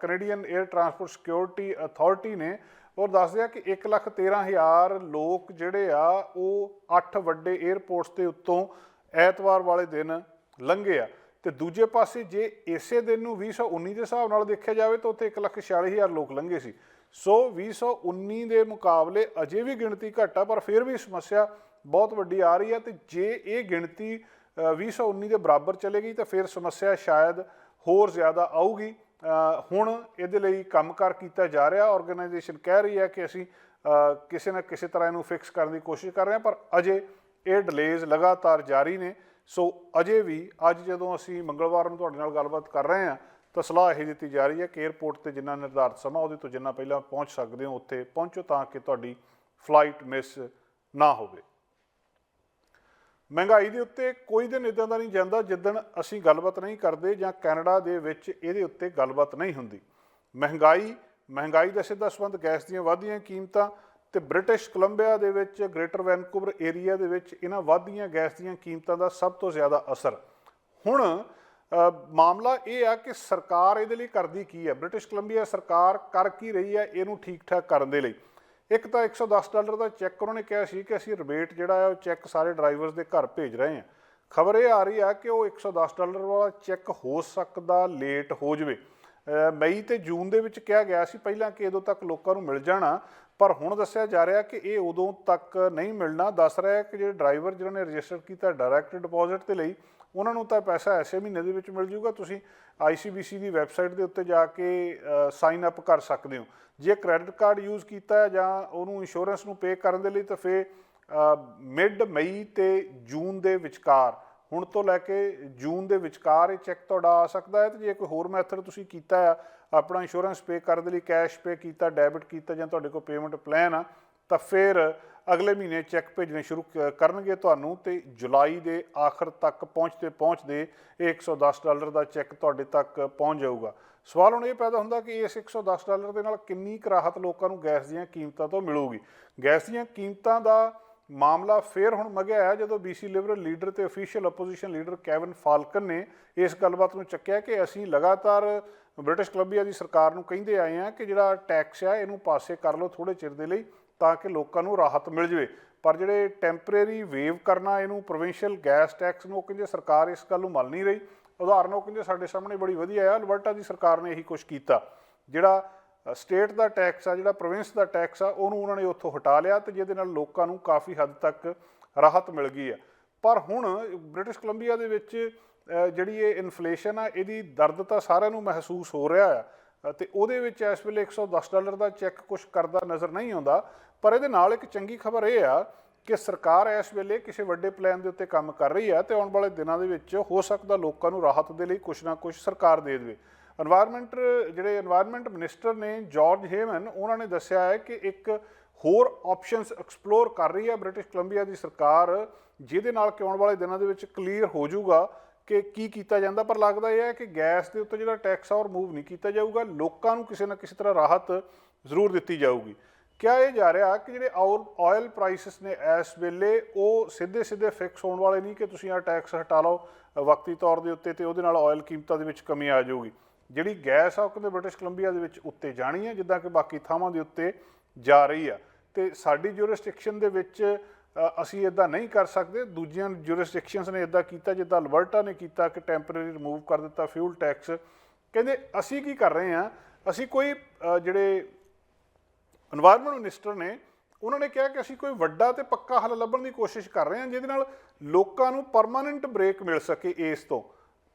Canadian air transport security authority ਨੇ, ਉਹ ਦੱਸਦੇ ਆ ਕਿ 1,13,000 ਲੋਕ ਜਿਹੜੇ ਆ ਉਹ 8 ਵੱਡੇ ਏਅਰਪੋਰਟਸ ਦੇ ਉੱਤੋਂ ਐਤਵਾਰ ਵਾਲੇ ਦਿਨ ਲੰਘੇ ਆ। ਤੇ ਦੂਜੇ ਪਾਸੇ ਜੇ ਇਸੇ ਦਿਨ ਨੂੰ 2019 ਦੇ ਹਿਸਾਬ ਨਾਲ ਦੇਖਿਆ ਜਾਵੇ ਤਾਂ ਉੱਥੇ 1,46,000 ਲੋਕ ਲੰਘੇ ਸੀ। ਸੋ 2019 ਦੇ ਮੁਕਾਬਲੇ ਅਜੇ ਵੀ ਗਿਣਤੀ ਘੱਟ ਆ, ਪਰ ਫਿਰ ਵੀ ਸਮੱਸਿਆ ਬਹੁਤ ਵੱਡੀ ਆ ਰਹੀ ਹੈ। ਤੇ ਜੇ ਇਹ ਗਿਣਤੀ 2019 ਦੇ ਬਰਾਬਰ ਚਲੇਗੀ ਤਾਂ ਫਿਰ ਸਮੱਸਿਆ ਸ਼ਾਇਦ ਹੋਰ ਜ਼ਿਆਦਾ ਆਊਗੀ। ਹੁਣ ਇਹਦੇ ਲਈ ਕੰਮਕਾਰ ਕੀਤਾ ਜਾ ਰਿਹਾ। ਆਰਗੇਨਾਈਜੇਸ਼ਨ ਕਹਿ ਰਹੀ ਹੈ ਕਿ ਅਸੀਂ ਕਿਸੇ ਨਾ ਕਿਸੇ ਤਰ੍ਹਾਂ ਇਹਨੂੰ ਫਿਕਸ ਕਰਨ ਦੀ ਕੋਸ਼ਿਸ਼ ਕਰ ਰਹੇ ਹਾਂ, ਪਰ ਅਜੇ ਇਹ ਡਿਲੇਜ਼ ਲਗਾਤਾਰ ਜਾਰੀ ਨੇ। ਸੋ ਅਜੇ ਵੀ ਅੱਜ ਜਦੋਂ ਅਸੀਂ ਮੰਗਲਵਾਰ ਨੂੰ ਤੁਹਾਡੇ ਨਾਲ ਗੱਲਬਾਤ ਕਰ ਰਹੇ ਹਾਂ ਤਾਂ ਸਲਾਹ ਇਹ ਦਿੱਤੀ ਜਾ ਰਹੀ ਹੈ ਕਿ ਏਅਰਪੋਰਟ 'ਤੇ ਜਿੰਨਾ ਨਿਰਧਾਰਿਤ ਸਮਾਂ ਉਹਦੇ ਤੋਂ ਜਿੰਨਾ ਪਹਿਲਾਂ ਪਹੁੰਚ ਸਕਦੇ ਹੋ ਉੱਥੇ ਪਹੁੰਚੋ ਤਾਂ ਕਿ ਤੁਹਾਡੀ ਫਲਾਈਟ ਮਿਸ ਨਾ ਹੋਵੇ। ਮਹਿੰਗਾਈ ਦੇ ਉੱਤੇ ਕੋਈ ਦਿਨ ਇੱਦਾਂ ਦਾ ਨਹੀਂ ਜਾਂਦਾ ਜਿੱਦਣ ਅਸੀਂ ਗੱਲਬਾਤ ਨਹੀਂ ਕਰਦੇ ਜਾਂ ਕੈਨੇਡਾ ਦੇ ਵਿੱਚ ਇਹਦੇ ਉੱਤੇ ਗੱਲਬਾਤ ਨਹੀਂ ਹੁੰਦੀ। ਮਹਿੰਗਾਈ ਦਾ ਸਿੱਧਾ ਸੰਬੰਧ ਗੈਸ ਦੀਆਂ ਵੱਧਦੀਆਂ ਕੀਮਤਾਂ ਤੇ ਬ੍ਰਿਟਿਸ਼ ਕੋਲੰਬੀਆ ਦੇ ਵਿੱਚ ਗ੍ਰੇਟਰ ਵੈਨਕੂਵਰ ਏਰੀਆ ਦੇ ਵਿੱਚ ਇਹਨਾਂ ਵੱਧਦੀਆਂ ਗੈਸ ਦੀਆਂ ਕੀਮਤਾਂ ਦਾ ਸਭ ਤੋਂ ਜ਼ਿਆਦਾ ਅਸਰ। ਹੁਣ ਮਾਮਲਾ ਇਹ ਆ ਕਿ ਸਰਕਾਰ ਇਹਦੇ ਲਈ ਕਰਦੀ ਕੀ ਹੈ, ਬ੍ਰਿਟਿਸ਼ ਕੋਲੰਬੀਆ ਸਰਕਾਰ ਕਰ ਕੀ ਰਹੀ ਹੈ ਇਹਨੂੰ ਠੀਕ ਠਾਕ ਕਰਨ ਦੇ ਲਈ। ਇੱਕ ਤਾਂ $110 ਦਾ ਚੈੱਕ ਉਹਨਾਂ ਨੇ ਕਿਹਾ ਸੀ ਕਿ ਅਸੀਂ ਰਿਬੇਟ ਜਿਹੜਾ ਹੈ ਉਹ ਚੈੱਕ ਸਾਰੇ ਡਰਾਈਵਰਸ ਦੇ ਘਰ ਭੇਜ ਰਹੇ ਹਾਂ। ਖਬਰ ਇਹ ਆ ਰਹੀ ਆ ਕਿ ਉਹ $110 ਵਾਲਾ ਚੈੱਕ ਹੋ ਸਕਦਾ ਲੇਟ ਹੋ ਜਾਵੇ। ਮਈ ਤੇ ਜੂਨ ਦੇ ਵਿੱਚ ਕਿਹਾ ਗਿਆ ਸੀ ਪਹਿਲਾਂ ਕਿ ਉਦੋਂ ਤੱਕ ਲੋਕਾਂ ਨੂੰ ਮਿਲ ਜਾਣਾ, ਪਰ ਹੁਣ ਦੱਸਿਆ ਜਾ ਰਿਹਾ ਕਿ ਇਹ ਉਦੋਂ ਤੱਕ ਨਹੀਂ ਮਿਲਣਾ। ਦੱਸ ਰਿਹਾ ਕਿ ਜਿਹੜੇ ਡਰਾਈਵਰ ਜਿਨ੍ਹਾਂ ਨੇ ਰਜਿਸਟਰ ਕੀਤਾ ਡਾਇਰੈਕਟ ਡਿਪੋਜ਼ਿਟ ਦੇ ਲਈ, ਉਹਨਾਂ ਨੂੰ ਤਾਂ ਪੈਸਾ ਐਸੇ ਮਹੀਨੇ ਦੇ ਵਿੱਚ ਮਿਲ ਜੂਗਾ। ਤੁਸੀਂ ICBC ਦੀ ਵੈਬਸਾਈਟ ਦੇ ਉੱਤੇ ਜਾ ਕੇ ਸਾਈਨ ਅਪ ਕਰ ਸਕਦੇ ਹੋ। ਜੇ ਕ੍ਰੈਡਿਟ ਕਾਰਡ ਯੂਜ਼ ਕੀਤਾ ਹੈ ਜਾਂ ਉਹਨੂੰ ਇੰਸ਼ੋਰੈਂਸ ਨੂੰ ਪੇ ਕਰਨ ਦੇ ਲਈ, ਤਾਂ ਫਿਰ ਮਿਡ ਮਈ ਤੇ ਜੂਨ ਦੇ ਵਿਚਕਾਰ, ਹੁਣ ਤੋਂ ਲੈ ਕੇ ਜੂਨ ਦੇ ਵਿਚਕਾਰ ਇਹ ਚੈੱਕ ਤੁਹਾਡਾ ਆ ਸਕਦਾ ਹੈ। ਤੇ ਜੇ ਕੋਈ ਹੋਰ ਮੈਥਡ ਤੁਸੀਂ ਕੀਤਾ ਆ ਆਪਣਾ ਇੰਸ਼ੋਰੈਂਸ ਪੇ ਕਰਨ ਦੇ ਲਈ, ਕੈਸ਼ ਪੇ ਕੀਤਾ, ਡੈਬਿਟ ਕੀਤਾ ਜਾਂ ਤੁਹਾਡੇ ਕੋਲ ਪੇਮੈਂਟ ਪਲਾਨ ਆ, ਤਾਂ ਫਿਰ ਅਗਲੇ ਮਹੀਨੇ ਚੈੱਕ ਭੇਜਣੇ ਸ਼ੁਰੂ ਕਰਨਗੇ ਤੁਹਾਨੂੰ। ਤੇ ਜੁਲਾਈ ਦੇ ਆਖਰ ਤੱਕ ਪਹੁੰਚਦੇ ਇਹ $110 ਦਾ ਚੈੱਕ ਤੁਹਾਡੇ ਤੱਕ ਪਹੁੰਚ ਜਾਊਗਾ। ਸਵਾਲ ਹੁਣ ਇਹ ਪੈਦਾ ਹੁੰਦਾ ਕਿ ਇਸ $110 ਦੇ ਨਾਲ ਕਿੰਨੀ ਕੁ ਰਾਹਤ ਲੋਕਾਂ ਨੂੰ ਗੈਸ ਦੀਆਂ ਕੀਮਤਾਂ ਤੋਂ ਮਿਲੂਗੀ। ਗੈਸ ਦੀਆਂ ਕੀਮਤਾਂ ਦਾ ਮਾਮਲਾ ਫਿਰ ਹੁਣ ਮਗਿਆ ਹੈ ਜਦੋਂ BC ਲਿਬਰਲ ਲੀਡਰ ਤੇ official opposition leader cabin Falcon ਨੇ ਇਸ ਗੱਲਬਾਤ ਨੂੰ ਚੱਕਿਆ ਕਿ ਅਸੀਂ ਲਗਾਤਾਰ ਬ੍ਰਿਟਿਸ਼ ਕੋਲੰਬੀਆ ਦੀ ਸਰਕਾਰ ਨੂੰ ਕਹਿੰਦੇ ਆਏ ਹਾਂ ਕਿ ਜਿਹੜਾ ਟੈਕਸ ਆ ਇਹਨੂੰ ਪਾਸੇ ਕਰ ਲਓ ਥੋੜ੍ਹੇ ਚਿਰ ਦੇ ਲਈ ਤਾਂ ਕਿ ਲੋਕਾਂ ਨੂੰ ਰਾਹਤ ਮਿਲ ਜਾਵੇ। ਪਰ ਜਿਹੜੇ ਟੈਂਪਰੇਰੀ ਵੇਵ ਕਰਨਾ ਇਹਨੂੰ ਪ੍ਰੋਵਿੰਸ਼ੀਅਲ ਗੈਸ ਟੈਕਸ ਨੂੰ, ਉਹ ਕਹਿੰਦੇ ਸਰਕਾਰ ਇਸ ਗੱਲ ਨੂੰ ਮੰਨ ਨਹੀਂ ਰਹੀ। ਉਦਾਹਰਨ ਉਹ ਕਹਿੰਦੇ ਸਾਡੇ ਸਾਹਮਣੇ ਬੜੀ ਵਧੀਆ ਆ, ਅਲਬਰਟਾ ਦੀ ਸਰਕਾਰ ਨੇ ਇਹੀ ਕੁਛ ਕੀਤਾ। ਜਿਹੜਾ ਸਟੇਟ ਦਾ ਟੈਕਸ ਆ, ਜਿਹੜਾ ਪ੍ਰੋਵਿੰਸ ਦਾ ਟੈਕਸ ਆ, ਉਹਨੂੰ ਉਹਨਾਂ ਨੇ ਉੱਥੋਂ ਹਟਾ ਲਿਆ ਤੇ ਜਿਹਦੇ ਨਾਲ ਲੋਕਾਂ ਨੂੰ ਕਾਫੀ ਹੱਦ ਤੱਕ ਰਾਹਤ ਮਿਲ ਗਈ ਆ। ਪਰ ਹੁਣ ਬ੍ਰਿਟਿਸ਼ ਕੋਲੰਬੀਆ ਦੇ ਵਿੱਚ ਜਿਹੜੀ ਇਹ ਇਨਫਲੇਸ਼ਨ ਆ, ਇਹਦੀ ਦਰਦ ਤਾਂ ਸਾਰਿਆਂ ਨੂੰ ਮਹਿਸੂਸ ਹੋ ਰਿਹਾ ਆ ਤੇ ਉਹਦੇ ਵਿੱਚ ਇਸ ਵੇਲੇ $110 ਦਾ ਚੈੱਕ ਕੁਛ ਕਰਦਾ ਨਜ਼ਰ ਨਹੀਂ ਆਉਂਦਾ। ਪਰ ਇਹਦੇ ਨਾਲ ਇੱਕ ਚੰਗੀ ਖਬਰ ਇਹ ਆ ਕਿ ਸਰਕਾਰ ਇਸ ਵੇਲੇ ਕਿਸੇ ਵੱਡੇ ਪਲਾਨ ਦੇ ਉੱਤੇ ਕੰਮ ਕਰ ਰਹੀ ਹੈ ਤੇ ਆਉਣ ਵਾਲੇ ਦਿਨਾਂ ਦੇ ਵਿੱਚ ਹੋ ਸਕਦਾ ਲੋਕਾਂ ਨੂੰ ਰਾਹਤ ਦੇ ਲਈ ਕੁਛ ਨਾ ਕੁਛ ਸਰਕਾਰ ਦੇ ਦੇਵੇ। एनवायरमेंट मिनिस्टर ने जॉर्ज हेमन, उन्होंने दस्सिया है कि एक होर ऑप्शनस एक्सप्लोर कर रही है ब्रिटिश कोलंबिया की सरकार, जिहदे नाल कि आउण वाले दिनों के क्लीयर हो जाऊगा कि की कीता जांदा। पर लगता यह है कि गैस के उत्ते जिहड़ा टैक्स आ और रिमूव नहीं किया जाऊगा, लोगों को किसी ना किसी तरह राहत जरूर दी जाऊगी। क्या यह जा रहा कि जिहड़े ऑयल प्राइसिस ने इस वेले वो सीधे सीधे फिक्स होने वाले नहीं कि तुसीं आ टैक्स हटा लो वक्ती तौर के उत्ते ते उहदे नाल ऑयल कीमतां दे विच कमी आ जाऊगी। जिहड़ी गैस आ कहते ब्रिटिश कोलंबिया दे विच उत्ते जानी है जिद्दां कि बाकी थावां दे उत्ते जा रही है, तो साडी ज्यूरिसडिक्शन दे विच असीं इदां नहीं कर सकते। दूजियां ज्यूरिसडिक्शनस ने इदां कीता, जिद्दां अल्बर्टा ने कीता कि टैंपरेरी रिमूव कर दिता फ्यूल टैक्स। कहंदे असीं की कर रहे हैं, असीं कोई जिहड़े एनवायरमेंट मिनिस्टर ने उन्होंने कहा कि असीं कोई वड्डा ते पक्का हल लभण की कोशिश कर रहे हैं जिहदे नाल लोकां नूं परमानेंट ब्रेक मिल सके इस तो।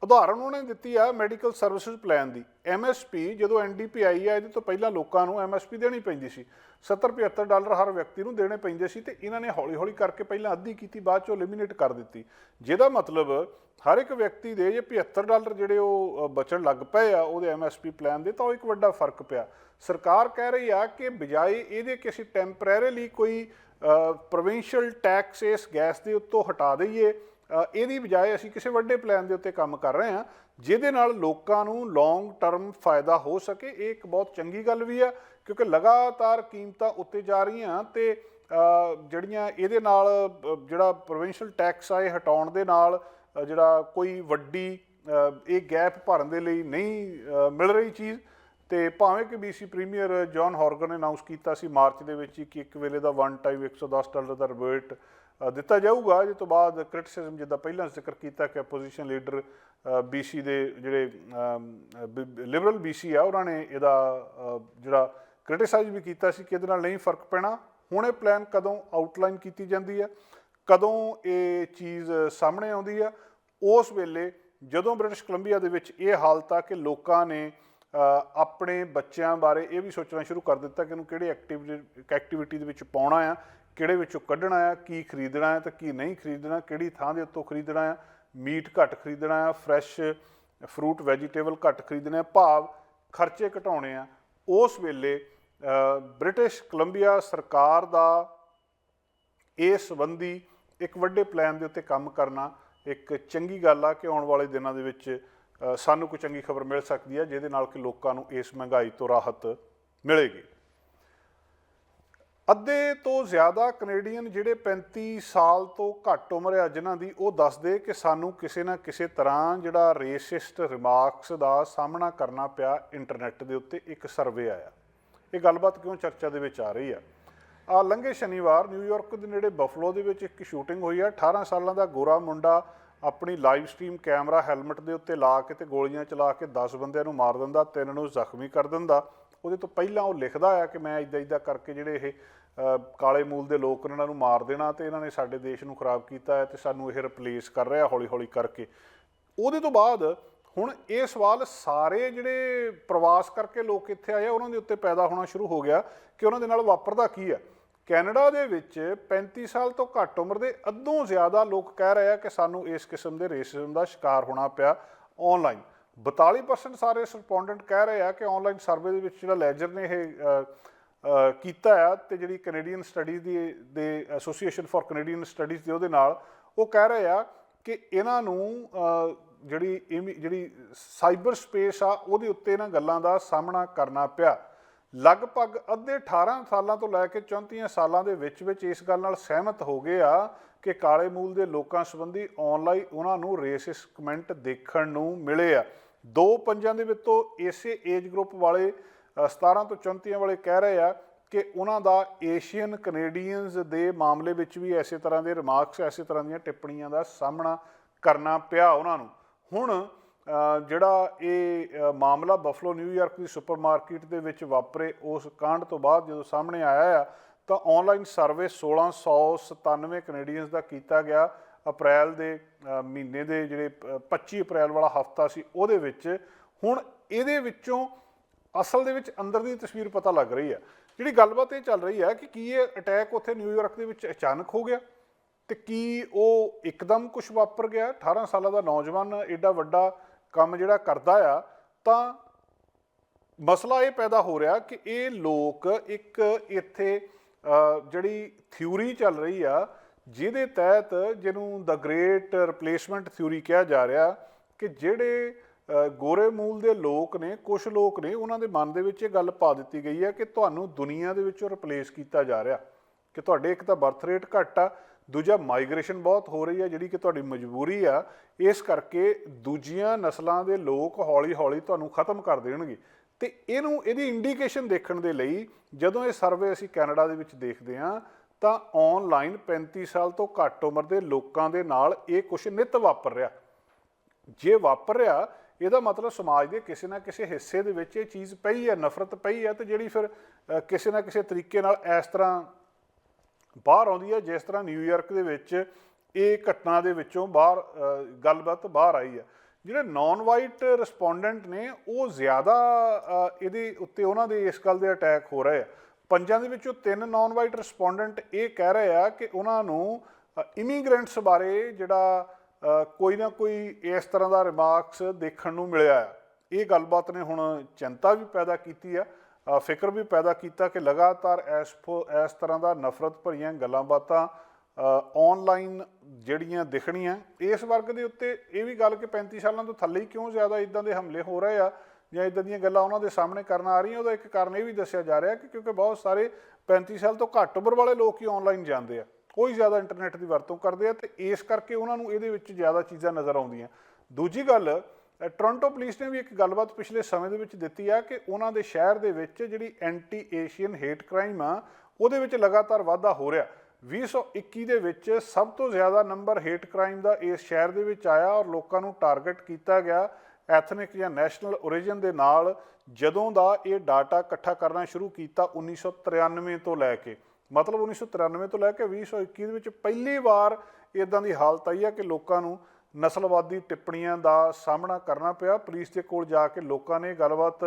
उदाहरण उन्होंने दित्ती आ मैडिकल सर्विसिज प्लान की। MSP जो NDP आई है, ये तो पहला लोगों को MSP देनी पैंदी सी, $70-75 हर व्यक्ति को देने पैंदे सी, ते इन्होंने हौली हौली करके पहला अद्धी की, बाद चो लिमिनेट कर दी, जिहदा मतलब हर एक व्यक्ति दे जे $75 जिहड़े वो बचन लग पे आ उहदे MSP प्लान दे, तो एक वड्डा फर्क पिया। सरकार कह रही है कि बजाय ये कि असीं टैंपरेरीली कोई प्रोविंशियल टैक्स इस गैस के उत्तों हटा दईए, ਇਹਦੀ बजाय ਅਸੀਂ ਕਿਸੇ ਵੱਡੇ ਪਲਾਨ ਦੇ ਉੱਤੇ ਕੰਮ ਕਰ ਰਹੇ ਹਾਂ ਜਿਹਦੇ ਨਾਲ ਲੋਕਾਂ ਨੂੰ ਲੌਂਗ ਟਰਮ ਫਾਇਦਾ ਹੋ ਸਕੇ। ਇਹ ਇੱਕ ਬਹੁਤ ਚੰਗੀ ਗੱਲ ਵੀ ਆ ਕਿਉਂਕਿ ਲਗਾਤਾਰ ਕੀਮਤਾਂ ਉੱਤੇ ਜਾ ਰਹੀਆਂ ਤੇ ਜਿਹੜੀਆਂ ਇਹਦੇ ਨਾਲ ਜਿਹੜਾ ਪ੍ਰੋਵਿੰਸ਼ੀਅਲ ਟੈਕਸ ਆ ਇਹ ਹਟਾਉਣ ਦੇ ਨਾਲ ਜਿਹੜਾ ਕੋਈ ਵੱਡੀ ਇਹ ਗੈਪ ਭਰਨ ਦੇ ਲਈ ਨਹੀਂ ਮਿਲ ਰਹੀ ਚੀਜ਼। ਤੇ ਭਾਵੇਂ ਕਿ BC ਪ੍ਰੀਮੀਅਰ ਜੌਨ ਹੌਰਗਨ ਨੇ ਅਨਾਊਂਸ ਕੀਤਾ ਸੀ ਮਾਰਚ ਦੇ ਵਿੱਚ ਕਿ ਇੱਕ ਵੇਲੇ ਦਾ ਵਨ ਟਾਈਮ $110 ਦਾ ਰਿਬੇਟ ਦਿੱਤਾ ਜਾਊਗਾ, ਜਿਸ ਤੋਂ ਬਾਅਦ ਕ੍ਰਿਟਿਸਿਜ਼ਮ ਜਿੱਦਾਂ ਪਹਿਲਾਂ ਜ਼ਿਕਰ ਕੀਤਾ ਕਿ ਅਪੋਜੀਸ਼ਨ ਲੀਡਰ BC ਦੇ ਜਿਹੜੇ ਲਿਬਰਲ BC ਆ ਉਹਨਾਂ ਨੇ ਇਹਦਾ ਜਿਹੜਾ ਕ੍ਰਿਟਿਸਾਈਜ਼ ਵੀ ਕੀਤਾ ਸੀ ਕਿ ਇਹਦੇ ਨਾਲ ਨਹੀਂ ਫਰਕ ਪੈਣਾ। ਹੁਣ ਇਹ ਪਲਾਨ ਕਦੋਂ ਆਊਟਲਾਈਨ ਕੀਤੀ ਜਾਂਦੀ ਹੈ, ਕਦੋਂ ਇਹ ਚੀਜ਼ ਸਾਹਮਣੇ ਆਉਂਦੀ ਆ, ਉਸ ਵੇਲੇ ਜਦੋਂ ਬ੍ਰਿਟਿਸ਼ ਕੋਲੰਬੀਆ ਦੇ ਵਿੱਚ ਇਹ ਹਾਲਤ ਆ ਕਿ ਲੋਕਾਂ ਨੇ ਆਪਣੇ ਬੱਚਿਆਂ ਬਾਰੇ ਇਹ ਵੀ ਸੋਚਣਾ ਸ਼ੁਰੂ ਕਰ ਦਿੱਤਾ ਕਿ ਇਹਨੂੰ ਕਿਹੜੇ ਐਕਟੀਵਿਟੀ ਦੇ ਵਿੱਚ ਪਾਉਣਾ ਆ, ਕਿਹੜੇ ਵਿੱਚੋਂ ਕੱਢਣਾ ਆ, ਕੀ ਖਰੀਦਣਾ ਹੈ ਤੇ ਕੀ ਨਹੀਂ ਖਰੀਦਣਾ, ਕਿਹੜੀ ਥਾਂ ਦੇ ਉੱਤੋਂ ਖਰੀਦਣਾ ਆ, ਮੀਟ ਘੱਟ ਖਰੀਦਣਾ ਆ, ਫਰੈਸ਼ ਫਰੂਟ ਵੈਜੀਟੇਬਲ ਘੱਟ ਖਰੀਦਣੇ ਆ, ਭਾਵ ਖਰਚੇ ਘਟਾਉਣੇ ਆ। ਉਸ ਵੇਲੇ ਬ੍ਰਿਟਿਸ਼ ਕੋਲੰਬੀਆ ਸਰਕਾਰ ਦਾ ਇਸ ਸੰਬੰਧੀ ਇੱਕ ਵੱਡੇ ਪਲਾਨ ਦੇ ਉੱਤੇ ਕੰਮ ਕਰਨਾ ਇੱਕ ਚੰਗੀ ਗੱਲ ਆ ਕਿ ਆਉਣ ਵਾਲੇ ਦਿਨਾਂ ਦੇ ਵਿੱਚ ਸਾਨੂੰ ਕੋਈ ਚੰਗੀ ਖਬਰ ਮਿਲ ਸਕਦੀ ਹੈ ਜਿਹਦੇ ਨਾਲ ਕਿ ਲੋਕਾਂ ਨੂੰ ਇਸ ਮਹਿੰਗਾਈ ਤੋਂ ਰਾਹਤ ਮਿਲੇਗੀ। ਅੱਧੇ ਤੋਂ ਜ਼ਿਆਦਾ ਕੈਨੇਡੀਅਨ ਜਿਹੜੇ 35 ਸਾਲ ਤੋਂ ਘੱਟ ਉਮਰ ਆ ਜਿਨ੍ਹਾਂ ਦੀ, ਉਹ ਦੱਸਦੇ ਕਿ ਸਾਨੂੰ ਕਿਸੇ ਨਾ ਕਿਸੇ ਤਰ੍ਹਾਂ ਜਿਹੜਾ ਰੇਸਿਸਟ ਰਿਮਾਰਕਸ ਦਾ ਸਾਹਮਣਾ ਕਰਨਾ ਪਿਆ ਇੰਟਰਨੈਟ ਦੇ ਉੱਤੇ। ਇੱਕ ਸਰਵੇ ਆਇਆ, ਇਹ ਗੱਲਬਾਤ ਕਿਉਂ ਚਰਚਾ ਦੇ ਵਿੱਚ ਆ ਰਹੀ ਆ। ਲੰਘੇ ਸ਼ਨੀਵਾਰ ਨਿਊਯਾਰਕ ਦੇ ਨੇੜੇ ਬਫਲੋ ਦੇ ਵਿੱਚ ਇੱਕ ਸ਼ੂਟਿੰਗ ਹੋਈ ਆ। 18 ਸਾਲਾਂ ਦਾ ਗੋਰਾ ਮੁੰਡਾ ਆਪਣੀ ਲਾਈਵ ਸਟ੍ਰੀਮ ਕੈਮਰਾ ਹੈਲਮਟ ਦੇ ਉੱਤੇ ਲਾ ਕੇ ਤੇ ਗੋਲੀਆਂ ਚਲਾ ਕੇ 10 ਬੰਦਿਆਂ ਨੂੰ ਮਾਰ ਦਿੰਦਾ, 3 ਨੂੰ ਜ਼ਖਮੀ ਕਰ ਦਿੰਦਾ। ਉਹਦੇ ਤੋਂ ਪਹਿਲਾਂ ਉਹ ਲਿਖਦਾ ਆ ਕਿ ਮੈਂ ਇੱਦਾਂ ਇੱਦਾਂ ਕਰਕੇ ਜਿਹੜੇ ਇਹ ਕਾਲੇ ਮੂਲ ਦੇ ਲੋਕ ਨੇ ਇਹਨਾਂ ਨੂੰ ਮਾਰ ਦੇਣਾ ਤੇ ਇਹਨਾਂ ਨੇ ਸਾਡੇ ਦੇਸ਼ ਨੂੰ ਖਰਾਬ ਕੀਤਾ ਹੈ ਤੇ ਸਾਨੂੰ ਇਹ ਰਿਪਲੇਸ ਕਰ ਰਿਹਾ ਹੌਲੀ ਹੌਲੀ ਕਰਕੇ। ਉਹਦੇ ਤੋਂ ਬਾਅਦ ਹੁਣ ਇਹ ਸਵਾਲ ਸਾਰੇ ਜਿਹੜੇ ਪ੍ਰਵਾਸ ਕਰਕੇ ਲੋਕ ਇੱਥੇ ਆਏ ਆ ਉਹਨਾਂ ਦੇ ਉੱਤੇ ਪੈਦਾ ਹੋਣਾ ਸ਼ੁਰੂ ਹੋ ਗਿਆ ਕਿ ਉਹਨਾਂ ਦੇ ਨਾਲ ਵਾਪਰਦਾ ਕੀ ਆ। ਕੈਨੇਡਾ ਦੇ ਵਿੱਚ 35 ਸਾਲ ਤੋਂ ਘੱਟ ਉਮਰ ਦੇ ਅੱਧੋਂ ਜ਼ਿਆਦਾ ਲੋਕ ਕਹਿ ਰਹੇ ਆ ਕਿ ਸਾਨੂੰ ਇਸ ਕਿਸਮ ਦੇ ਰੇਸਿਜ਼ਮ ਦਾ ਸ਼ਿਕਾਰ ਹੋਣਾ ਪਿਆ ਆਨਲਾਈਨ। 42% ਸਾਰੇ ਰਿਸਪੋਂਡੈਂਟ ਕਹਿ ਰਹੇ ਆ ਕਿ ਆਨਲਾਈਨ ਸਰਵੇ ਦੇ ਵਿੱਚ ਜਿਹੜਾ ਲੈਜਰ ਨੇ ਇਹ ਕੀਤਾ ਆ ਤੇ ਜਿਹੜੀ ਕੈਨੇਡੀਅਨ ਸਟੱਡੀਜ਼ ਦੇ ਐਸੋਸੀਏਸ਼ਨ ਫਾਰ ਕੈਨੇਡੀਅਨ ਸਟੱਡੀਜ਼ ਦੇ ਉਹਦੇ ਨਾਲ ਉਹ ਕਹਿ ਰਹੇ ਆ ਕਿ ਇਹਨਾਂ ਨੂੰ ਜਿਹੜੀ ਸਾਈਬਰ ਸਪੇਸ ਆ ਉਹਦੇ ਉੱਤੇ ਇਹਨਾਂ ਗੱਲਾਂ ਦਾ ਸਾਹਮਣਾ ਕਰਨਾ ਪਿਆ। ਲਗਭਗ ਅੱਧੇ 18 ਸਾਲਾਂ ਤੋਂ ਲੈ ਕੇ 34 ਸਾਲਾਂ ਦੇ ਵਿੱਚ ਇਸ ਗੱਲ ਨਾਲ ਸਹਿਮਤ ਹੋ ਗਏ ਆ ਕਿ ਕਾਲੇ ਮੂਲ ਦੇ ਲੋਕਾਂ ਸੰਬੰਧੀ ਆਨਲਾਈਨ ਉਹਨਾਂ ਨੂੰ ਰੇਸਿਸਟ ਕਮੈਂਟ ਦੇਖਣ ਨੂੰ ਮਿਲੇ ਆ। 2/5 ਦੇ ਵਿੱਚੋਂ ਇਸੇ ਏਜ ਗਰੁੱਪ ਵਾਲੇ 17 ਤੋਂ 34 ਵਾਲੇ ਕਹਿ ਰਹੇ ਆ ਕਿ ਉਹਨਾਂ ਦਾ ਏਸ਼ੀਅਨ ਕੈਨੇਡੀਅਨਸ ਦੇ ਮਾਮਲੇ ਵਿੱਚ ਵੀ ਇਸੇ ਤਰ੍ਹਾਂ ਦੇ ਰਿਮਾਰਕਸ, ਇਸੇ ਤਰ੍ਹਾਂ ਦੀਆਂ ਟਿੱਪਣੀਆਂ ਦਾ ਸਾਹਮਣਾ ਕਰਨਾ ਪਿਆ ਉਹਨਾਂ ਨੂੰ। ਹੁਣ ਜਿਹੜਾ ਇਹ ਮਾਮਲਾ ਬਫਲੋ ਨਿਊਯਾਰਕ ਦੀ ਸੁਪਰਮਾਰਕੀਟ ਦੇ ਵਿੱਚ ਵਾਪਰੇ ਉਸ ਕਾਂਡ ਤੋਂ ਬਾਅਦ ਜਦੋਂ ਸਾਹਮਣੇ ਆਇਆ ਆ ਤਾਂ ਆਨਲਾਈਨ ਸਰਵੇ 1697 ਕੈਨੇਡੀਅਨਸ ਦਾ ਕੀਤਾ ਗਿਆ ਅਪ੍ਰੈਲ ਦੇ ਮਹੀਨੇ ਦੇ ਜਿਹੜੇ 25 ਅਪ੍ਰੈਲ ਵਾਲਾ ਹਫ਼ਤਾ ਸੀ ਉਹਦੇ ਵਿੱਚ। ਹੁਣ ਇਹਦੇ ਵਿੱਚੋਂ ਅਸਲ ਦੇ ਵਿੱਚ ਅੰਦਰ ਦੀ ਤਸਵੀਰ ਪਤਾ ਲੱਗ ਰਹੀ ਹੈ। ਜਿਹੜੀ ਗੱਲਬਾਤ ਇਹ ਚੱਲ ਰਹੀ ਹੈ ਕਿ ਕੀ ਇਹ ਅਟੈਕ ਉੱਥੇ ਨਿਊਯਾਰਕ ਦੇ ਵਿੱਚ ਅਚਾਨਕ ਹੋ ਗਿਆ ਤੇ ਕੀ ਉਹ ਇੱਕਦਮ ਕੁਛ ਵਾਪਰ ਗਿਆ। 18 ਸਾਲਾਂ ਦਾ ਨੌਜਵਾਨ ਐਡਾ ਵੱਡਾ ਕੰਮ ਜਿਹੜਾ ਕਰਦਾ ਆ ਤਾਂ ਮਸਲਾ ਇਹ ਪੈਦਾ ਹੋ ਰਿਹਾ ਕਿ ਇਹ ਲੋਕ ਇੱਕ ਇੱਥੇ ਜਿਹੜੀ ਥਿਊਰੀ ਚੱਲ ਰਹੀ ਆ, ਜਿਹਦੇ ਤਹਿਤ ਜਿਹਨੂੰ ਦ ਗ੍ਰੇਟ ਰਿਪਲੇਸਮੈਂਟ ਥਿਊਰੀ ਕਿਹਾ ਜਾ ਰਿਹਾ, ਕਿ ਜਿਹੜੇ ਗੋਰੇ ਮੂਲ ਦੇ ਲੋਕ ਨੇ, ਕੁਝ ਲੋਕ ਨੇ, ਉਹਨਾਂ ਦੇ ਮਨ ਦੇ ਵਿੱਚ ਇਹ ਗੱਲ ਪਾ ਦਿੱਤੀ ਗਈ ਹੈ ਕਿ ਤੁਹਾਨੂੰ ਦੁਨੀਆ ਦੇ ਵਿੱਚੋਂ ਰਿਪਲੇਸ ਕੀਤਾ ਜਾ ਰਿਹਾ, ਕਿ ਤੁਹਾਡੇ ਇੱਕ ਤਾਂ ਬਰਥ ਰੇਟ ਘੱਟ ਆ, ਦੂਜਾ ਮਾਈਗ੍ਰੇਸ਼ਨ ਬਹੁਤ ਹੋ ਰਹੀ ਹੈ ਜਿਹੜੀ ਕਿ ਤੁਹਾਡੀ ਮਜਬੂਰੀ ਆ, ਇਸ ਕਰਕੇ ਦੂਜੀਆਂ ਨਸਲਾਂ ਦੇ ਲੋਕ ਹੌਲੀ ਹੌਲੀ ਤੁਹਾਨੂੰ ਖਤਮ ਕਰ ਦੇਣਗੇ। ਤੇ ਇਹਦੀ ਇੰਡੀਕੇਸ਼ਨ ਦੇਖਣ ਦੇ ਲਈ ਜਦੋਂ ਇਹ ਸਰਵੇ ਅਸੀਂ ਕੈਨੇਡਾ ਦੇ ਵਿੱਚ ਦੇਖਦੇ ਹਾਂ ਤਾਂ ਆਨਲਾਈਨ 35 ਸਾਲ ਤੋਂ ਘੱਟ ਉਮਰ ਦੇ ਲੋਕਾਂ ਦੇ ਨਾਲ ਇਹ ਕੁਛ ਨਿੱਤ ਵਾਪਰ ਰਿਹਾ। ਜੇ ਵਾਪਰ ਰਿਹਾ, ਇਹਦਾ ਮਤਲਬ ਸਮਾਜ ਦੇ ਕਿਸੇ ਨਾ ਕਿਸੇ ਹਿੱਸੇ ਦੇ ਵਿੱਚ ਇਹ ਚੀਜ਼ ਪਈ ਹੈ, ਨਫ਼ਰਤ ਪਈ ਹੈ, ਤੇ ਜਿਹੜੀ ਫਿਰ ਕਿਸੇ ਨਾ ਕਿਸੇ ਤਰੀਕੇ ਨਾਲ ਇਸ ਤਰ੍ਹਾਂ ਬਾਹਰ ਆਉਂਦੀ ਹੈ, ਜਿਸ ਤਰ੍ਹਾਂ ਨਿਊਯਾਰਕ ਦੇ ਵਿੱਚ ਇਹ ਘਟਨਾ ਦੇ ਵਿੱਚੋਂ ਬਾਹਰ ਗੱਲਬਾਤ ਬਾਹਰ ਆਈ ਹੈ। ਜਿਹੜੇ ਨਾਨ ਵਾਈਟ ਰਿਸਪੋਂਡੈਂਟ ਨੇ ਉਹ ਜ਼ਿਆਦਾ ਇਹਦੇ ਉੱਤੇ ਉਹਨਾਂ ਦੇ ਇਸ ਗੱਲ ਦੇ ਅਟੈਕ ਹੋ ਰਹੇ ਆ। 5 ਦੇ ਵਿੱਚੋਂ 3 ਨਾਨ ਵਾਈਟ ਰਿਸਪੋਂਡੈਂਟ ਇਹ ਕਹਿ ਰਹੇ ਆ ਕਿ ਉਹਨਾਂ ਨੂੰ ਇਮੀਗ੍ਰੈਂਟਸ ਬਾਰੇ ਜਿਹੜਾ ਕੋਈ ਨਾ ਕੋਈ ਇਸ ਤਰ੍ਹਾਂ ਦਾ ਰਿਮਾਰਕਸ ਦੇਖਣ ਨੂੰ ਮਿਲਿਆ ਆ। ਇਹ ਗੱਲਬਾਤ ਨੇ ਹੁਣ ਚਿੰਤਾ ਵੀ ਪੈਦਾ ਕੀਤੀ ਆ, ਫਿਕਰ ਵੀ ਪੈਦਾ ਕੀਤਾ ਕਿ ਲਗਾਤਾਰ ਇਸ ਤਰ੍ਹਾਂ ਦਾ ਨਫ਼ਰਤ ਭਰੀਆਂ ਗੱਲਾਂ ਬਾਤਾਂ ਆਨਲਾਈਨ ਜਿਹੜੀਆਂ ਦਿਖਣੀਆਂ। ਇਸ ਵਰਗ ਦੇ ਉੱਤੇ ਇਹ ਵੀ ਗੱਲ ਕਿ 35 ਸਾਲਾਂ ਤੋਂ ਥੱਲੇ ਹੀ ਕਿਉਂ ਜ਼ਿਆਦਾ ਇੱਦਾਂ ਦੇ ਹਮਲੇ ਹੋ ਰਹੇ ਆ ਜਾਂ ਇੱਦਾਂ ਦੀਆਂ ਗੱਲਾਂ ਉਹਨਾਂ ਦੇ ਸਾਹਮਣੇ ਕਰਨ ਆ ਰਹੀਆਂ, ਉਹਦਾ ਇੱਕ ਕਾਰਨ ਇਹ ਵੀ ਦੱਸਿਆ ਜਾ ਰਿਹਾ ਕਿ ਕਿਉਂਕਿ ਬਹੁਤ ਸਾਰੇ 35 ਸਾਲ ਤੋਂ ਘੱਟ ਉਮਰ ਵਾਲੇ ਲੋਕ ਹੀ ਆਨਲਾਈਨ ਜਾਂਦੇ ਆ, ਕੋਈ ਜ਼ਿਆਦਾ ਇੰਟਰਨੈਟ ਦੀ ਵਰਤੋਂ ਕਰਦੇ ਆ, ਤੇ ਇਸ ਕਰਕੇ ਉਹਨਾਂ ਨੂੰ ਇਹਦੇ ਵਿੱਚ ਜ਼ਿਆਦਾ ਚੀਜ਼ਾਂ ਨਜ਼ਰ ਆਉਂਦੀਆਂ। ਦੂਜੀ ਗੱਲ, ਟੋਰਾਂਟੋ ਪੁਲਿਸ ਨੇ ਵੀ ਇੱਕ ਗੱਲਬਾਤ ਪਿਛਲੇ ਸਮੇਂ ਦੇ ਵਿੱਚ ਦਿੱਤੀ ਆ ਕਿ ਉਹਨਾਂ ਦੇ ਸ਼ਹਿਰ ਦੇ ਵਿੱਚ ਜਿਹੜੀ ਐਂਟੀ ਏਸ਼ੀਅਨ ਹੇਟ ਕ੍ਰਾਈਮ ਆ ਉਹਦੇ ਵਿੱਚ ਲਗਾਤਾਰ ਵਾਧਾ ਹੋ ਰਿਹਾ। 2021 ਦੇ ਵਿੱਚ ਸਭ ਤੋਂ ਜ਼ਿਆਦਾ ਨੰਬਰ ਹੇਟ ਕ੍ਰਾਈਮ ਦਾ ਇਸ ਸ਼ਹਿਰ ਦੇ ਵਿੱਚ ਆਇਆ ਔਰ ਲੋਕਾਂ ਨੂੰ ਟਾਰਗੇਟ ਕੀਤਾ ਗਿਆ ਐਥਨਿਕ ਜਾਂ ਨੈਸ਼ਨਲ ਓਰੀਜਨ ਦੇ ਨਾਲ। ਜਦੋਂ ਦਾ ਇਹ ਡਾਟਾ ਇਕੱਠਾ ਕਰਨਾ ਸ਼ੁਰੂ ਕੀਤਾ 1993 ਤੋਂ ਲੈ ਕੇ, ਮਤਲਬ 1993 ਤੋਂ ਲੈ ਕੇ 2021 ਦੇ ਵਿੱਚ ਪਹਿਲੀ ਵਾਰ ਇੱਦਾਂ ਦੀ ਹਾਲਤ ਆਈ ਹੈ ਕਿ ਲੋਕਾਂ ਨੂੰ ਨਸਲਵਾਦੀ ਟਿੱਪਣੀਆਂ ਦਾ ਸਾਹਮਣਾ ਕਰਨਾ ਪਿਆ। ਪੁਲਿਸ ਦੇ ਕੋਲ ਜਾ ਕੇ ਲੋਕਾਂ ਨੇ ਗੱਲਬਾਤ